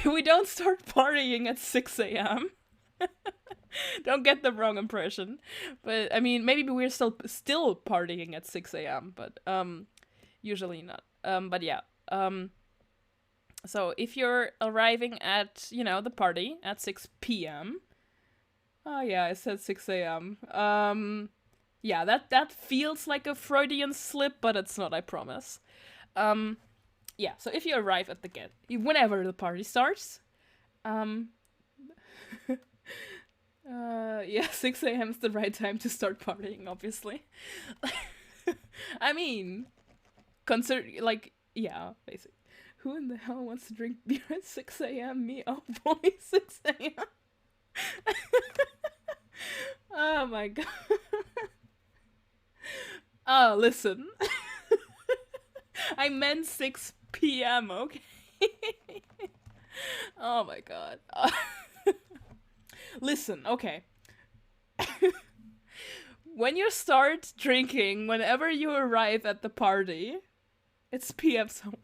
We don't start partying at 6 a.m. Don't get the wrong impression. But I mean, maybe we're still partying at 6 a.m., but usually not. But yeah. So if you're arriving at, the party at 6 p.m. Oh yeah, I said 6 a.m. Yeah, that feels like a Freudian slip, but it's not, I promise. Yeah, so if you arrive at whenever the party starts, yeah, 6 a.m. is the right time to start partying, obviously. I mean, yeah, basically. Who in the hell wants to drink beer at 6 a.m.? Me? Oh boy, 6 a.m. Oh my god. Oh, listen. I meant 6 p.m., okay? Oh my god. Listen, okay. When you start drinking, whenever you arrive at the party, it's PM somewhere.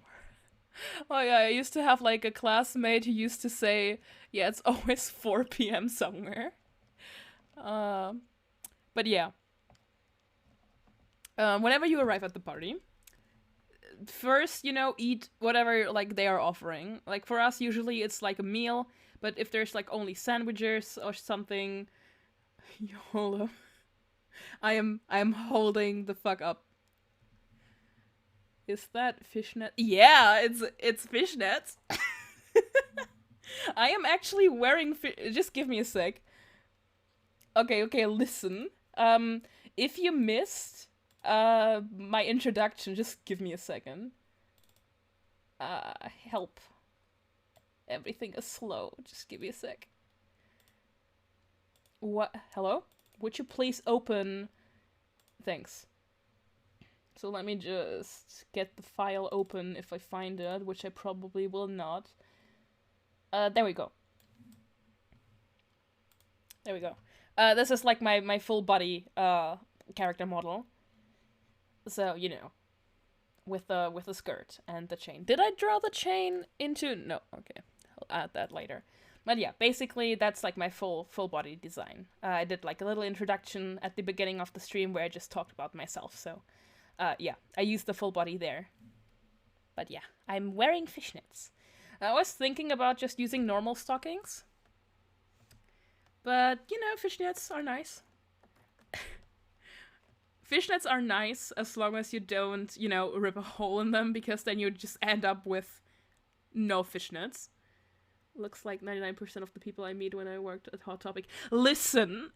Oh yeah, I used to have like a classmate who used to say, yeah, it's always 4 p.m. somewhere. But yeah. Whenever you arrive at the party, first, eat whatever like they are offering. Like for us, usually it's like a meal, but if there's like only sandwiches or something, YOLO. I am holding the fuck up. Is that fishnet? Yeah, it's fishnets. I am actually wearing just give me a sec. Okay, listen. If you missed my introduction, just give me a second. Help. Everything is slow. Just give me a sec. What? Hello? Would you please open... Thanks. So let me just get the file open if I find it, which I probably will not. There we go. There we go. This is like my full body character model. So, with the skirt and the chain. Did I draw the chain into... No, okay. I'll add that later. But yeah, basically that's like my full body design. I did like a little introduction at the beginning of the stream where I just talked about myself, so... yeah, I used the full body there. But yeah, I'm wearing fishnets. I was thinking about just using normal stockings. But, fishnets are nice. Fishnets are nice as long as you don't, rip a hole in them, because then you just end up with no fishnets. Looks like 99% of the people I meet when I worked at Hot Topic. Listen!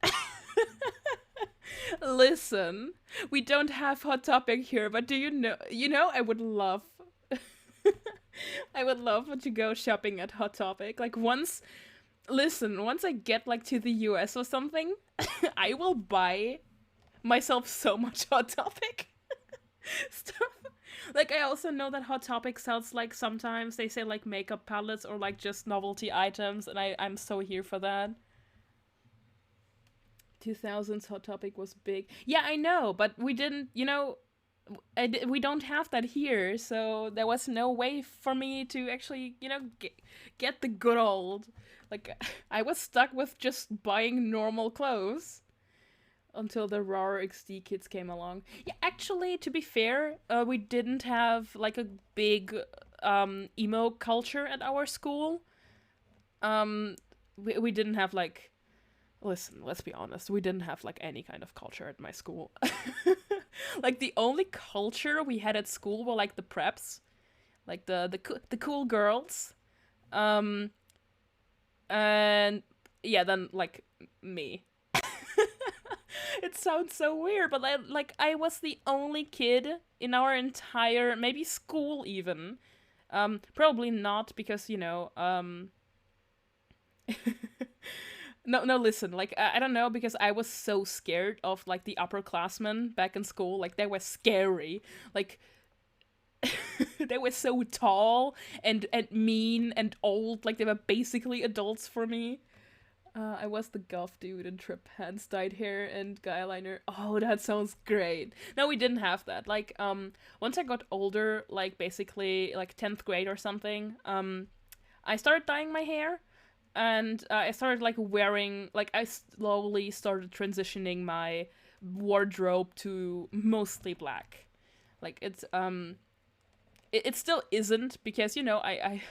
Listen, we don't have Hot Topic here, but do you know, I would love to go shopping at Hot Topic. Like once I get like to the US or something, I will buy myself so much Hot Topic stuff. Like I also know that Hot Topic sells like sometimes they say like makeup palettes or like just novelty items, and I'm so here for that. 2000s Hot Topic was big. Yeah, I know, but we didn't, we don't have that here, so there was no way for me to actually, get the good old. Like, I was stuck with just buying normal clothes until the raw XD kids came along. Yeah, actually, to be fair, we didn't have, like, a big emo culture at our school. We didn't have, like... Listen, let's be honest. We didn't have, like, any kind of culture at my school. Like, the only culture we had at school were, like, the preps. Like, the cool girls. And, yeah, then, like, me. It sounds so weird, but, I was the only kid in our entire, maybe school even. Probably not, because, No, listen, like, I don't know, because I was so scared of, like, the upperclassmen back in school. Like, they were scary. Like, they were so tall and mean and old. Like, they were basically adults for me. I was the goth dude in trip pants, dyed hair, and guy eyeliner. Oh, that sounds great. No, we didn't have that. Like, once I got older, like, basically, like, 10th grade or something, I started dyeing my hair. and I started like wearing, like I slowly started transitioning my wardrobe to mostly black. Like it still isn't, because I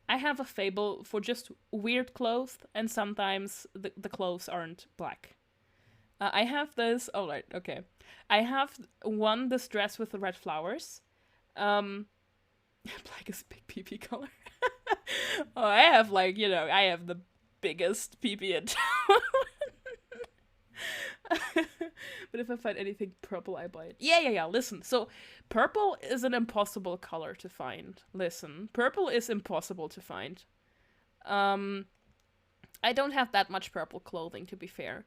have a fable for just weird clothes, and sometimes the clothes aren't black. I have this. Oh right, okay. I have this dress with the red flowers. Um, Black is big PP color. Oh, I have like I have the biggest PP in town. But if I find anything purple, I buy it. Yeah. Listen, so purple is an impossible color to find. Listen, purple is impossible to find. Um, I don't have that much purple clothing, to be fair.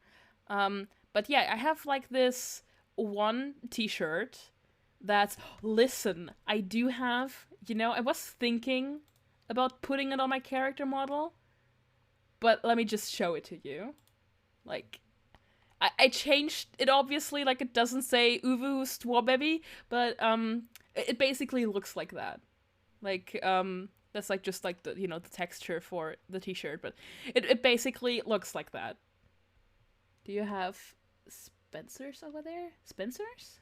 But yeah, I have like this one T-shirt that's. Listen, I do have. I was thinking about putting it on my character model, but let me just show it to you. Like, I changed it, obviously, like it doesn't say Uvu Strawberry, but it basically looks like that. Like that's like just like the texture for the t-shirt, but it basically looks like that. Do you have Spencer's over there? Spencer's?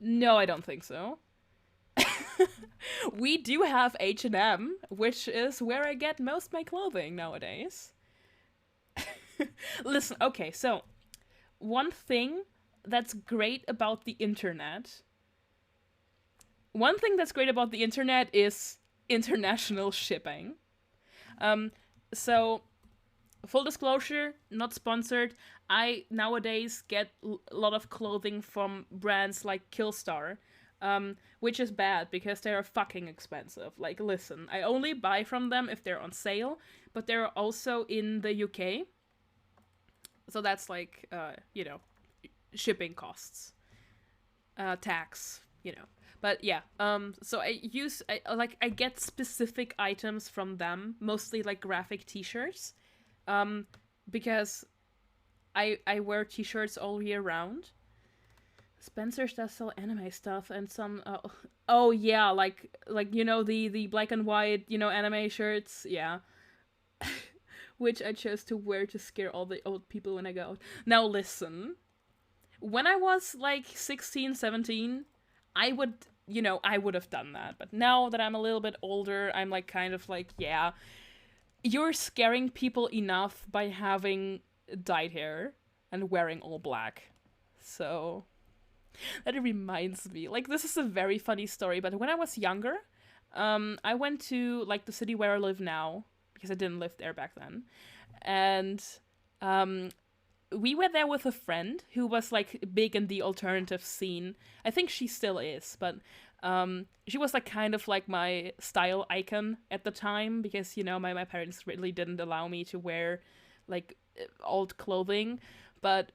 No, I don't think so. We do have H&M, which is where I get most my clothing nowadays. Listen, okay, so one thing that's great about the internet. One thing that's great about the internet is international shipping. So full disclosure, not sponsored. I nowadays get a lot of clothing from brands like Killstar, which is bad because they are fucking expensive. Like, listen, I only buy from them if they're on sale, but they're also in the UK. So that's like, shipping costs, tax, But yeah, so I get specific items from them, mostly like graphic t-shirts, because I wear t-shirts all year round. Spencer's does sell anime stuff and some. Oh yeah, like the black and white anime shirts. Yeah, which I chose to wear to scare all the old people when I go out. Now listen, when I was like 16, 17, I would have done that. But now that I'm a little bit older, I'm like kind of like, yeah, you're scaring people enough by having dyed hair and wearing all black. So that reminds me, like, this is a very funny story, but when I was younger, I went to like the city where I live now, because I didn't live there back then. And we were there with a friend who was like big in the alternative scene. I think she still is, but she was like kind of like my style icon at the time, because my parents really didn't allow me to wear like old clothing. But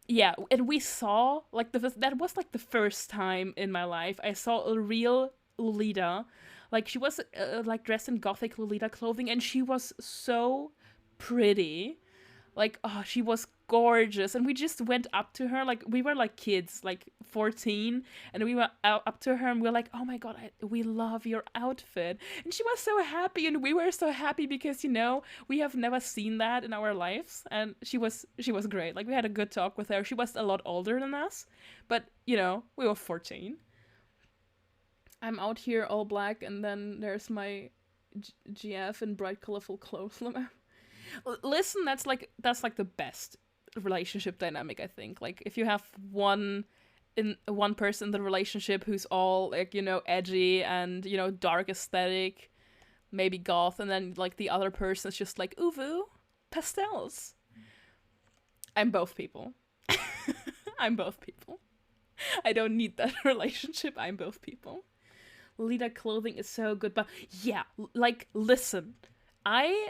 yeah, and we saw like that was like the first time in my life I saw a real Lolita. Like, she was like dressed in gothic Lolita clothing, and she was so pretty. Like, oh, she was gorgeous, and we just went up to her, like, we were like kids, like 14, and we went up to her and we were like, oh my god, we love your outfit. And she was so happy, and we were so happy, because we have never seen that in our lives. And she was great. Like, we had a good talk with her. She was a lot older than us, but we were 14. I'm out here all black, and then there's my GF in bright colorful clothes. Listen, that's like the best relationship dynamic, I think. Like, if you have one person in the relationship who's all like edgy and dark aesthetic, maybe goth, and then like the other person is just like uvu pastels. I'm both people. I'm both people. I don't need that relationship. I'm both people. Lolita clothing is so good, but yeah, like, listen, I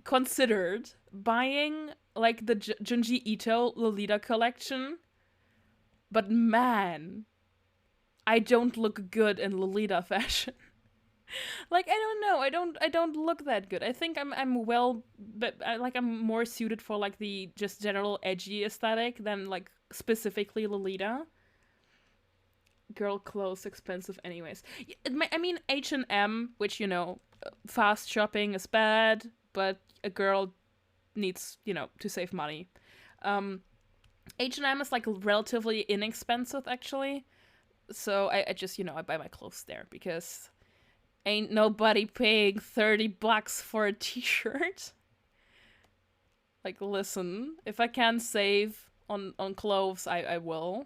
considered buying like the Junji Ito Lolita collection, but man, I don't look good in Lolita fashion. Like, I don't know, I don't look that good. I think I'm well, but I'm more suited for like the just general edgy aesthetic than like specifically Lolita. Girl clothes expensive anyways. I mean, H&M, which fast shopping is bad, but a girl needs, to save money. H&M is like relatively inexpensive actually. So I just, I buy my clothes there because ain't nobody paying $30 for a t-shirt. Like, listen, if I can save on clothes, I will.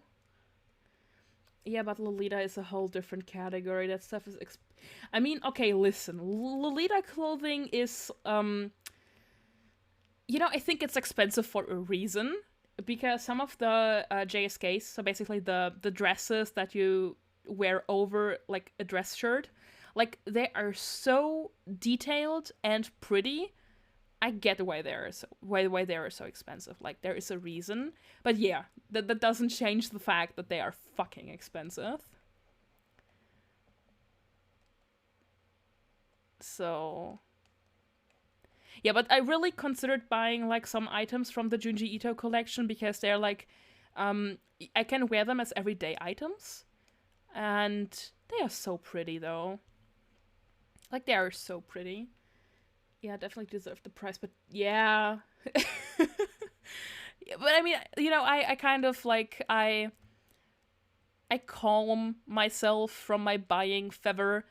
Yeah, but Lolita is a whole different category. That stuff is... I mean, okay, listen. Lolita clothing is, I think it's expensive for a reason. Because some of the JSKs, so basically the dresses that you wear over, like, a dress shirt, like, they are so detailed and pretty. I get why they are so expensive. Like, there is a reason. But yeah, that doesn't change the fact that they are fucking expensive. So... yeah, but I really considered buying, like, some items from the Junji Ito collection because they're, like, I can wear them as everyday items. And they are so pretty, though. Like, they are so pretty. Yeah, definitely deserve the price, but yeah. But I mean, I kind of, like, I calm myself from my buying fever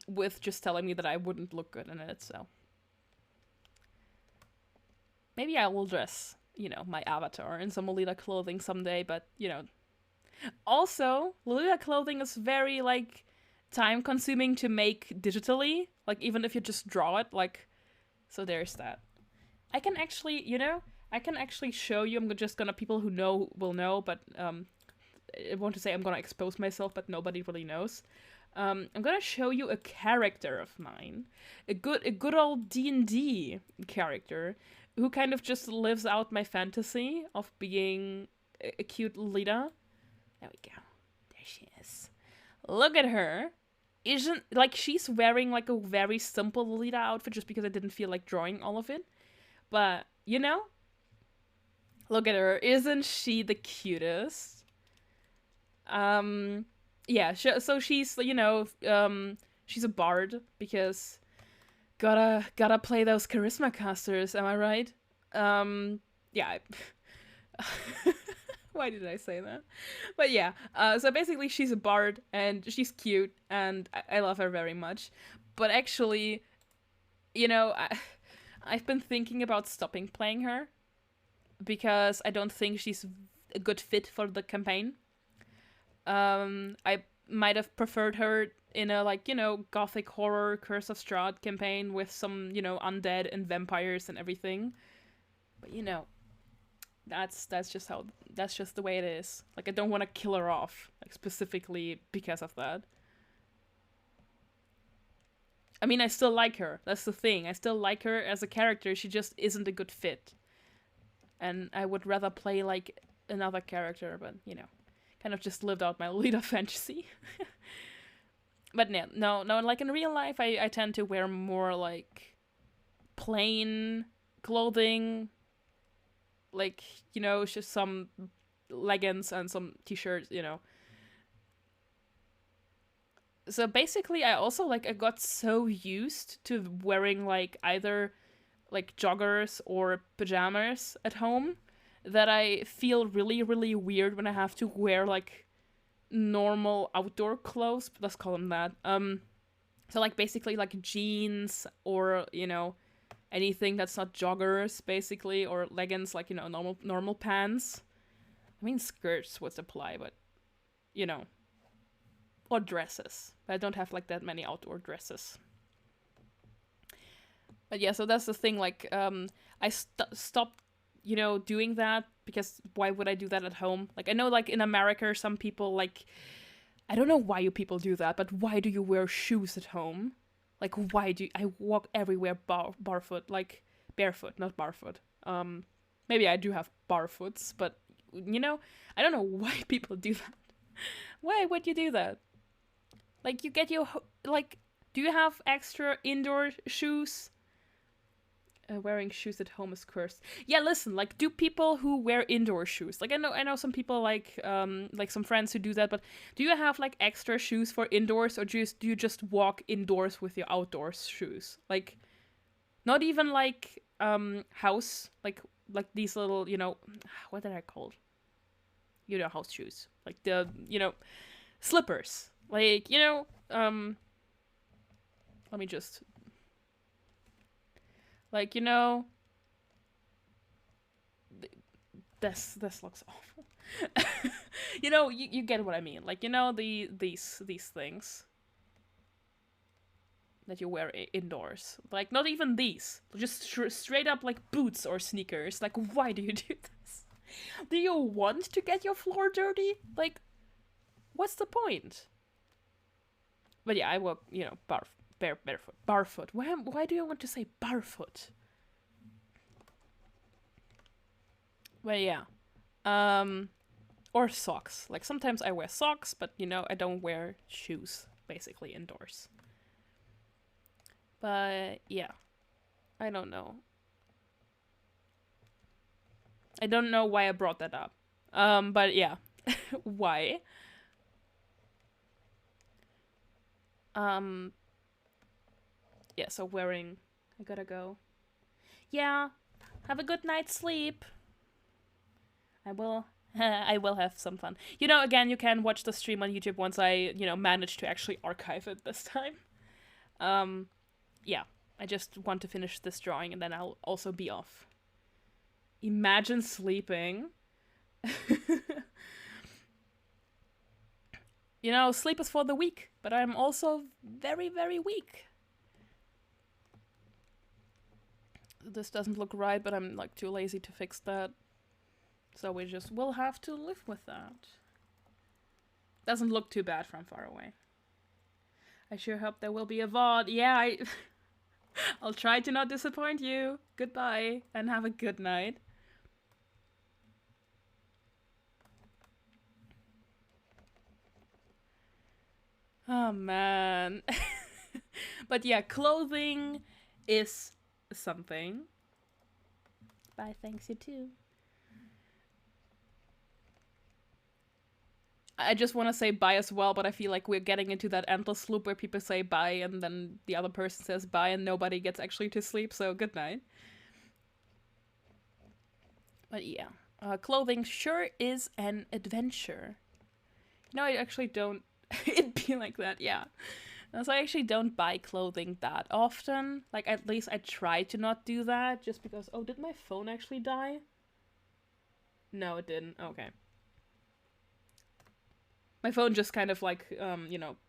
with just telling me that I wouldn't look good in it, so... maybe I will dress, my avatar in some Lolita clothing someday, but, Also, Lolita clothing is very, like, time-consuming to make digitally. Like, even if you just draw it, like... so there's that. I can actually, show you. I'm just gonna... people who know will know, but, I want to say I'm gonna expose myself, but nobody really knows. I'm gonna show you a character of mine. A good old D&D character who kind of just lives out my fantasy of being a cute Lolita. There we go. There she is. Look at her. Isn't, like, she's wearing, like, a very simple Lolita outfit just because I didn't feel like drawing all of it. But, look at her. Isn't she the cutest? Yeah, so she's, she's a bard because gotta play those charisma casters, am I right? Yeah. Why did I say that? But yeah, so basically she's a bard, and she's cute, and I love her very much. But actually, I've been thinking about stopping playing her, because I don't think she's a good fit for the campaign. I might have preferred her in a, like, gothic horror Curse of Strahd campaign with some, undead and vampires and everything. But, that's just the way it is. Like, I don't want to kill her off, like, specifically because of that. I mean, I still like her. That's the thing. I still like her as a character. She just isn't a good fit. And I would rather play, like, another character, but, kind of just lived out my Lolita fantasy. But no, like, in real life, I tend to wear more, like, plain clothing. Like, just some leggings and some t-shirts, So basically, I also, like, I got so used to wearing, like, either, like, joggers or pajamas at home that I feel really, really weird when I have to wear, like, normal outdoor clothes. Let's call them that. So, like, basically, like, jeans or, anything that's not joggers, basically, or leggings, like, normal pants. I mean, skirts would apply, but, or dresses. I don't have, like, that many outdoor dresses. But yeah, so that's the thing, like, I stopped, doing that, because why would I do that at home? Like, I know, like, in America, some people, like, I don't know why you people do that, but why do you wear shoes at home? Like, why do I walk everywhere barefoot, like, barefoot, not barfoot. Maybe I do have barefoots, but, I don't know why people do that. Why would you do that? Like, you get your, like, do you have extra indoor shoes? wearing shoes at home is cursed. Yeah, listen, like, do people who wear indoor shoes, like, I know some people like some friends who do that, but do you have like extra shoes for indoors, or do you just walk indoors with your outdoor shoes? Like, not even like house, like these little, what are they called? House shoes, like the slippers, like let me just like this looks awful. You get what I mean, like these things that you wear indoors, like not even these, just straight up like boots or sneakers. Like, why do you do this? Do you want to get your floor dirty? Like, what's the point? But yeah, I walk barefoot. Why do you want to say barefoot? But yeah, or socks. Like, sometimes I wear socks, but I don't wear shoes basically indoors. But yeah, I don't know. I don't know why I brought that up. But yeah, why? Yeah, so wearing, I gotta go. Yeah, have a good night's sleep. I will have some fun. Again, you can watch the stream on YouTube once I, manage to actually archive it this time. Yeah, I just want to finish this drawing and then I'll also be off. Imagine sleeping. Sleep is for the weak, but I'm also very, very weak. This doesn't look right, but I'm like too lazy to fix that. So we just will have to live with that. Doesn't look too bad from far away. I sure hope there will be a VOD. Yeah, I'll try to not disappoint you. Goodbye, and have a good night. Oh, man. But yeah, clothing is something. Bye, thanks, you too. I just want to say bye as well, but I feel like we're getting into that endless loop where people say bye and then the other person says bye and nobody gets actually to sleep, so good night. But yeah, clothing sure is an adventure. I actually don't... It'd be like that, yeah. So I actually don't buy clothing that often. Like, at least I try to not do that, just because... Oh, did my phone actually die? No, it didn't. Okay. My phone just kind of like,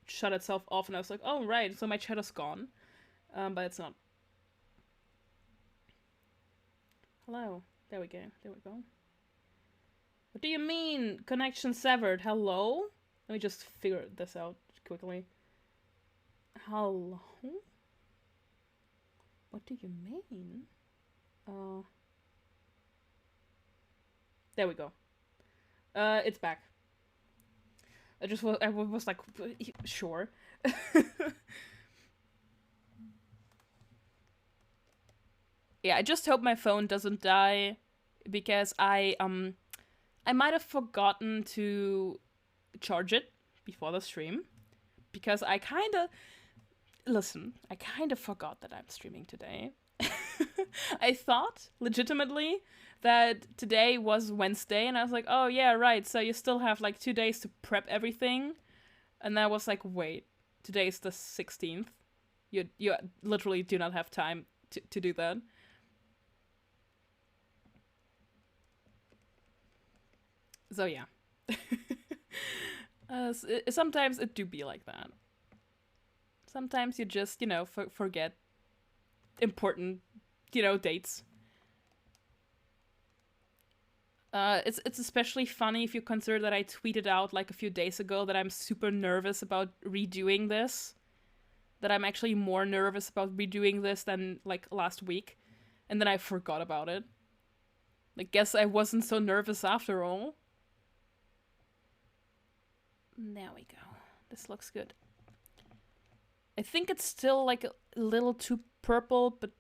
shut itself off, and I was like, oh, right, so my chat is gone. But it's not. Hello. There we go. What do you mean? Connection severed. Hello? Let me just figure this out quickly. Hello? What do you mean? There we go. It's back. I was like, sure. Yeah, I just hope my phone doesn't die, because I might have forgotten to charge it before the stream, because I kind of forgot that I'm streaming today. I thought legitimately that today was Wednesday, and I was like, oh yeah, right, so you still have like 2 days to prep everything. And then I was like, wait, today is the 16th. You literally do not have time to do that. So yeah. Sometimes it do be like that. Sometimes you just, forget important, dates. It's especially funny if you consider that I tweeted out like a few days ago that I'm super nervous about redoing this. That I'm actually more nervous about redoing this than like last week. And then I forgot about it. I guess I wasn't so nervous after all. There we go. This looks good. I think it's still like a little too purple, but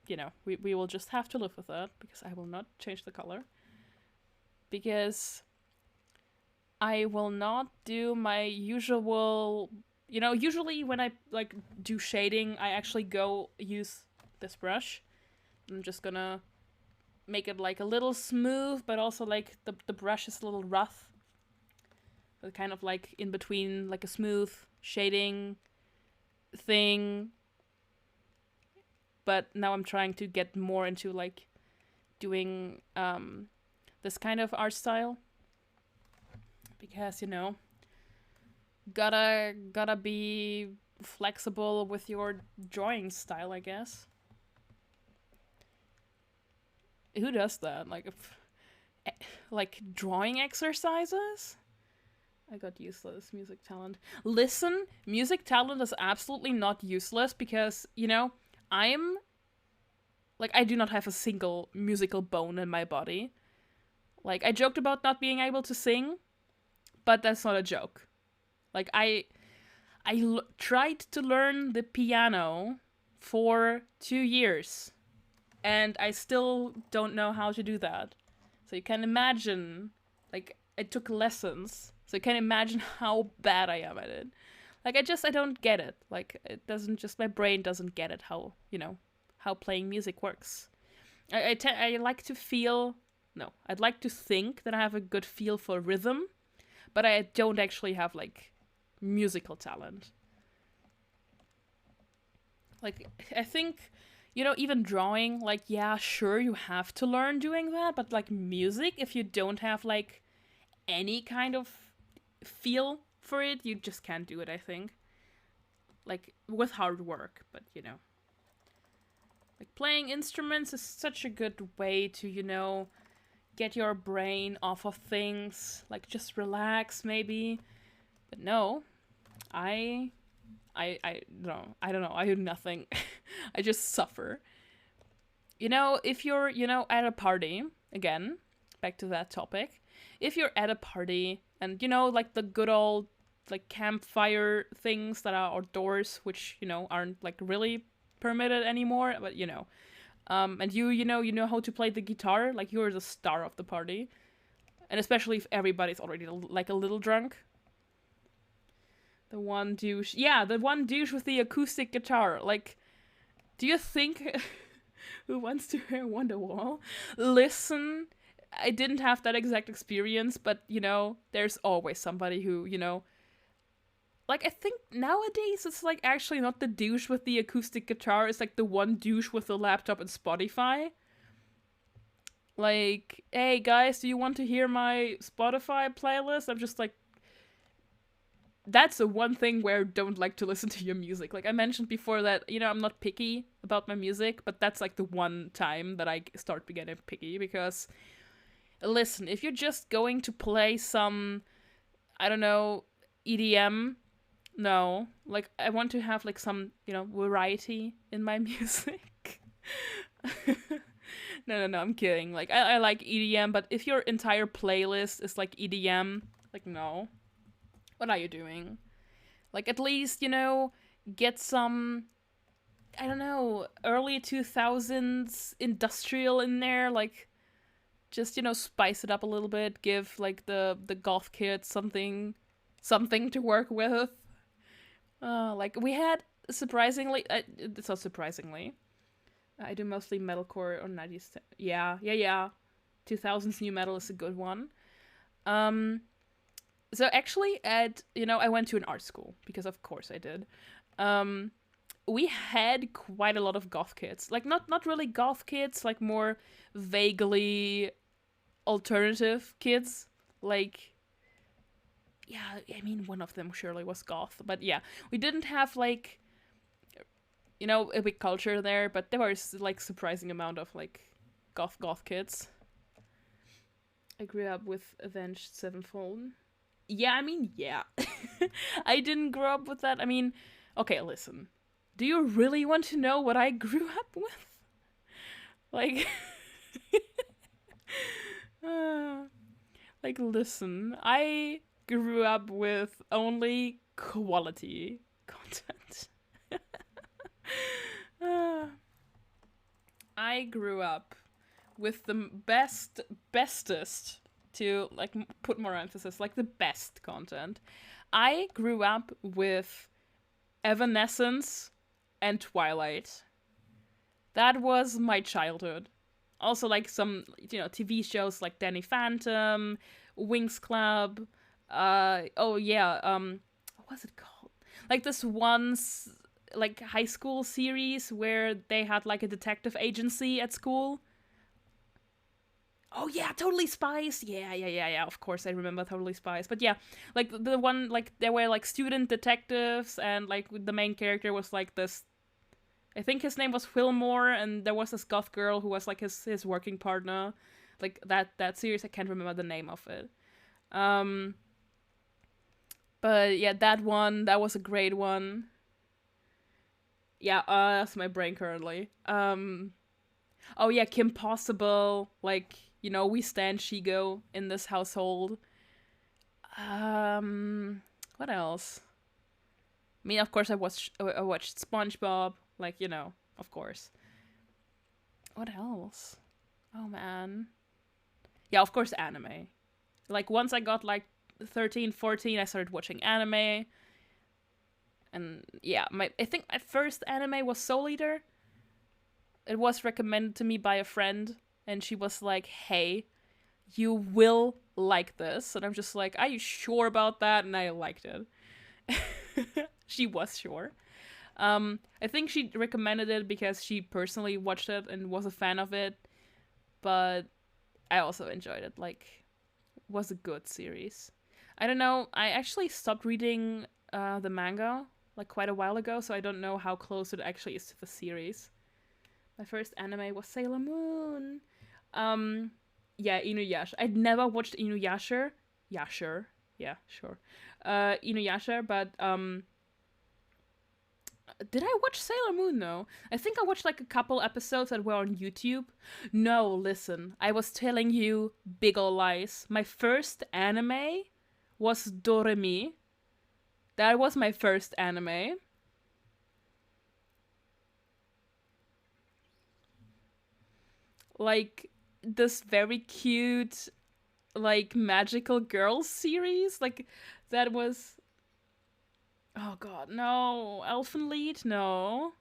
we will just have to live with that because I will not change the color. Because I will not do my usual, usually when I like do shading, I actually go use this brush. I'm just gonna make it like a little smooth, but also like the brush is a little rough. So kind of like in between, like a smooth shading thing. But now I'm trying to get more into like doing this kind of art style. Because, gotta be flexible with your drawing style, I guess. Who does that? Like drawing exercises? I got useless music talent. Listen, music talent is absolutely not useless because, I'm like, I do not have a single musical bone in my body. Like, I joked about not being able to sing, but that's not a joke. Like, I tried to learn the piano for 2 years, and I still don't know how to do that. So you can imagine, like, I took lessons, so you can imagine how bad I am at it. Like, I don't get it. Like, my brain doesn't get it how playing music works. I like to feel, no, I'd like to think that I have a good feel for rhythm, but I don't actually have, like, musical talent. Like, I think, even drawing, like, yeah, sure, you have to learn doing that, but, like, music, if you don't have, like, any kind of feel for it, you just can't do it, I think. Like, with hard work, but, Like, playing instruments is such a good way to, get your brain off of things. Like, just relax, maybe. But no, I don't know. I do nothing. I just suffer. If you're, at a party, again, back to that topic. If you're at a party and, like the good old, like, campfire things that are outdoors, which, aren't, like, really permitted anymore, but, and you know how to play the guitar, like, you're the star of the party. And especially if everybody's already, like, a little drunk. The one douche with the acoustic guitar. Like, do you think who wants to hear Wonderwall? Listen, I didn't have that exact experience, but, there's always somebody who, like, I think nowadays it's, like, actually not the douche with the acoustic guitar, it's, like, the one douche with the laptop and Spotify. Like, hey, guys, do you want to hear my Spotify playlist? I'm just, like, that's the one thing where I don't like to listen to your music. Like, I mentioned before that, I'm not picky about my music, but that's, like, the one time that I start getting picky, because, listen, if you're just going to play some, I don't know, EDM, no. Like, I want to have, like, some, variety in my music. No, I'm kidding. Like, I like EDM, but if your entire playlist is, like, EDM, like, no. What are you doing? Like, at least, get some, I don't know, early 2000s industrial in there. Like, just, spice it up a little bit. Give, like, the goth kids something to work with. Like, we had, surprisingly, it's not surprisingly, I do mostly metalcore or 90s. Yeah. 2000s new metal is a good one. So actually, I went to an art school, because of course I did. We had quite a lot of goth kids. Like, not really goth kids, like, more vaguely alternative kids. Like, yeah, I mean, one of them surely was goth. But yeah, we didn't have, like, a big culture there, but there was, like, surprising amount of, like, goth kids. I grew up with Avenged Sevenfold. Yeah, I mean, yeah. I didn't grow up with that. I mean, okay, listen. Do you really want to know what I grew up with? Like, like, listen. I grew up with only quality content. I grew up with the bestest, to like put more emphasis, like the best content. I grew up with Evanescence and Twilight. That was my childhood. Also, like some TV shows like Danny Phantom, Wings Club. Oh yeah. What was it called? Like this once like high school series where they had like a detective agency at school. Oh yeah, Totally Spies. Yeah. Of course, I remember Totally Spies. But yeah, like the one like there were like student detectives, and like the main character was like this. I think his name was Fillmore, and there was this goth girl who was like his working partner. Like that series, I can't remember the name of it. Um, but yeah, that was a great one. Yeah, that's my brain currently. Oh yeah, Kim Possible. Like we stand Shigo in this household. What else? I mean, of course, I watched SpongeBob. Like of course. What else? Oh man. Yeah, of course, anime. Like once I got like 13, 14, I started watching anime. And yeah, I think my first anime was Soul Eater. It was recommended to me by a friend, and she was like, "Hey, you will like this." And I'm just like, "Are you sure about that?" And I liked it. She was sure. I think she recommended it because she personally watched it and was a fan of it, but I also enjoyed it. Like, was a good series. I don't know. I actually stopped reading the manga like quite a while ago, so I don't know how close it actually is to the series. My first anime was Sailor Moon. Yeah, Inuyasha. I'd never watched Inuyasha. Yeah, sure. Yeah, sure. Inuyasha, but did I watch Sailor Moon? No. I think I watched like a couple episodes that were on YouTube. No, listen. I was telling you big ol' lies. My first anime was Doremi. That was my first anime. Like this very cute like magical girls series. Like that was oh god, no. Elfen Lied? No.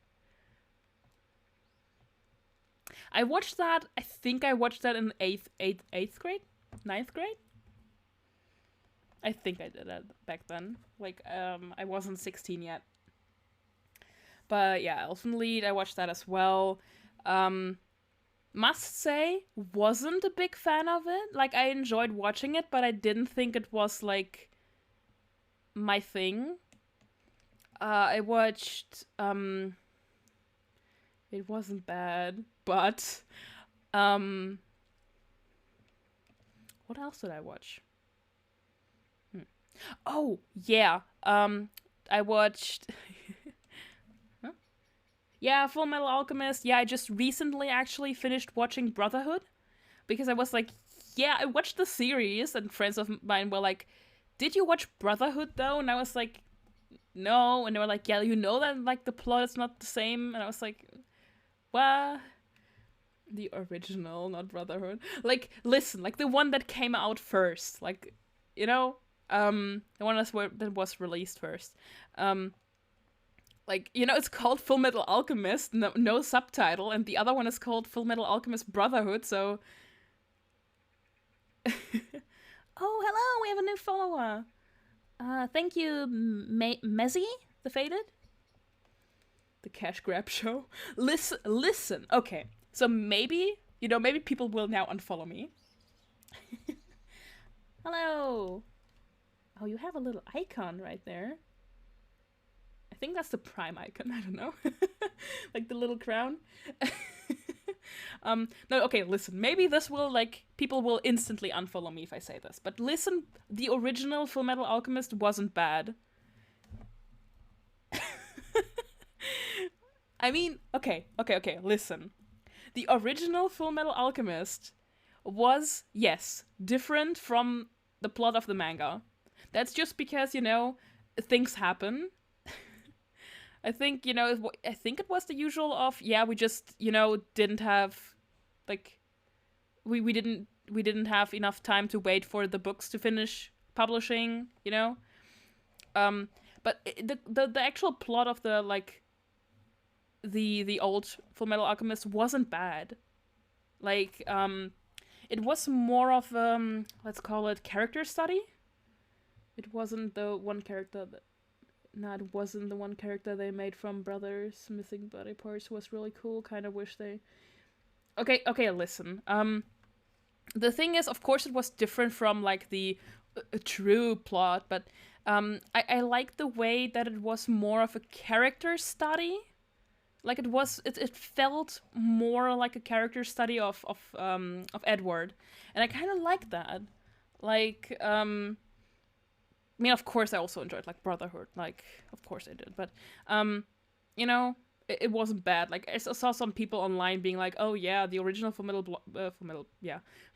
I watched that. I think I watched that in eighth grade, ninth grade. I think I did that back then. Like, I wasn't 16 yet. But yeah, Elfen Lied. I watched that as well. Must say, wasn't a big fan of it. Like, I enjoyed watching it, but I didn't think it was like my thing. I watched. It wasn't bad, but what else did I watch? Oh yeah, I watched. Huh? Yeah, Full Metal Alchemist. Yeah, I just recently actually finished watching Brotherhood because I was like, yeah, I watched the series, and friends of mine were like, "Did you watch Brotherhood though?" And I was like, "No," and they were like, "Yeah, you know that like the plot is not the same," and I was like, "What?" The original, not Brotherhood. Like, listen, like the one that came out first, like, the one that was released first. Like, it's called Full Metal Alchemist, no subtitle, and the other one is called Full Metal Alchemist Brotherhood. So, oh, hello, we have a new follower. Thank you, Mezzy, the Faded. The cash grab show. Listen. Okay, so maybe people will now unfollow me. Hello. Oh, you have a little icon right there. I think that's the Prime icon. I don't know. Like the little crown. No, okay, listen. Maybe this will, like, people will instantly unfollow me if I say this. But listen, the original Full Metal Alchemist wasn't bad. I mean, okay, listen. The original Full Metal Alchemist was, yes, different from the plot of the manga. That's just because, things happen. I think, I think it was the usual of, yeah, we just, didn't have, like, we didn't have enough time to wait for the books to finish publishing, Um, but the actual plot of the, like, the old Full Metal Alchemist wasn't bad. Like, it was more of, let's call it character study. It wasn't the one character that No, it wasn't the one character they made from Brothers Missing Body Parts was really cool. Kind of wish they. Okay, listen. The thing is, of course, it was different from like the true plot, but I like the way that it was more of a character study. Like it felt more like a character study of Edward, and I kind of like that. Like, I mean, of course, I also enjoyed like Brotherhood. Like, of course, I did. But, you know, it wasn't bad. Like, I saw some people online being like, "Oh yeah, the original Full Metal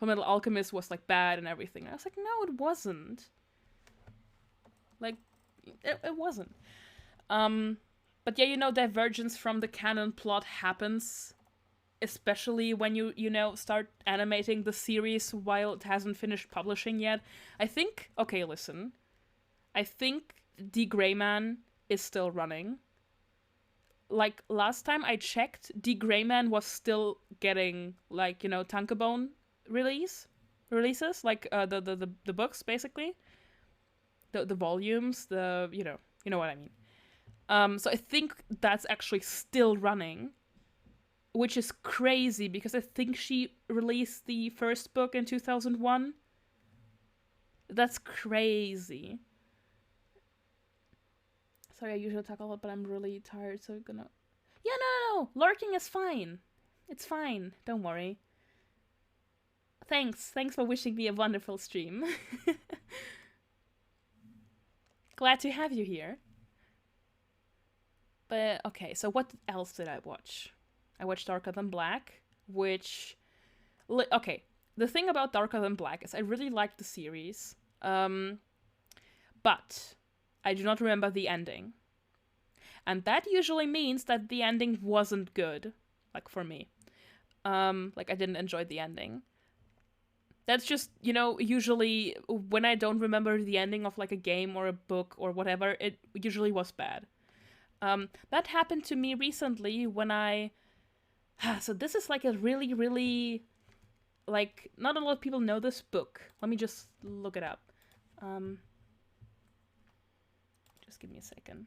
Alchemist was like bad and everything." And I was like, "No, it wasn't. Like, it wasn't." But yeah, divergence from the canon plot happens, especially when you start animating the series while it hasn't finished publishing yet. I think. Okay, listen. I think The Gray Man is still running. Like, last time I checked, The Gray Man was still getting, like, tankobon releases, like, the books, basically. The volumes, you know what I mean. So I think that's actually still running, which is crazy, because I think she released the first book in 2001. That's crazy. Sorry, I usually talk a lot, but I'm really tired, so I'm gonna... Yeah, no. Lurking is fine. It's fine. Don't worry. Thanks for wishing me a wonderful stream. Glad to have you here. But, okay, so what else did I watch? I watched Darker Than Black, which... Okay, the thing about Darker Than Black is I really liked the series. But I do not remember the ending. And that usually means that the ending wasn't good, like, for me. Like, I didn't enjoy the ending. That's just, usually when I don't remember the ending of, like, a game or a book or whatever, it usually was bad. That happened to me recently when I... So this is, like, a really, really... Like, not a lot of people know this book. Let me just look it up. Just give me a second.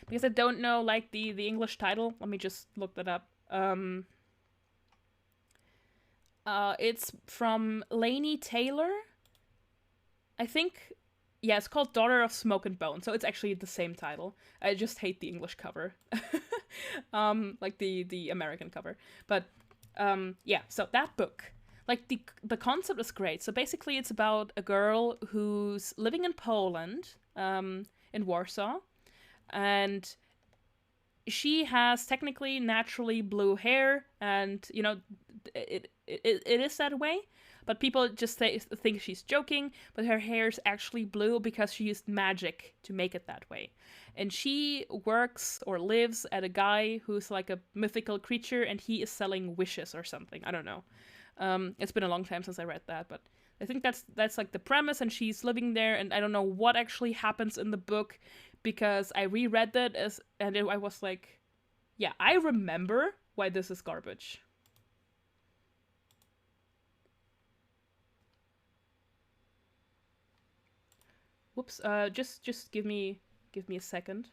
Because I don't know, like, the English title. Let me just look that up. It's from Laini Taylor. I think... Yeah, it's called Daughter of Smoke and Bone, so it's actually the same title. I just hate the English cover. Like, the American cover. But, yeah, so that book. Like, the concept is great. So basically it's about a girl who's living in Poland, in Warsaw, and she has technically naturally blue hair, and it is that way, but people just think she's joking, but her hair's actually blue because she used magic to make it that way. And she works or lives at a guy who's like a mythical creature, and he is selling wishes or something. I don't know. It's been a long time since I read that, but I think that's like the premise, and she's living there, and I don't know what actually happens in the book, because I reread that I was like, yeah, I remember why this is garbage. Whoops. Just give me a second.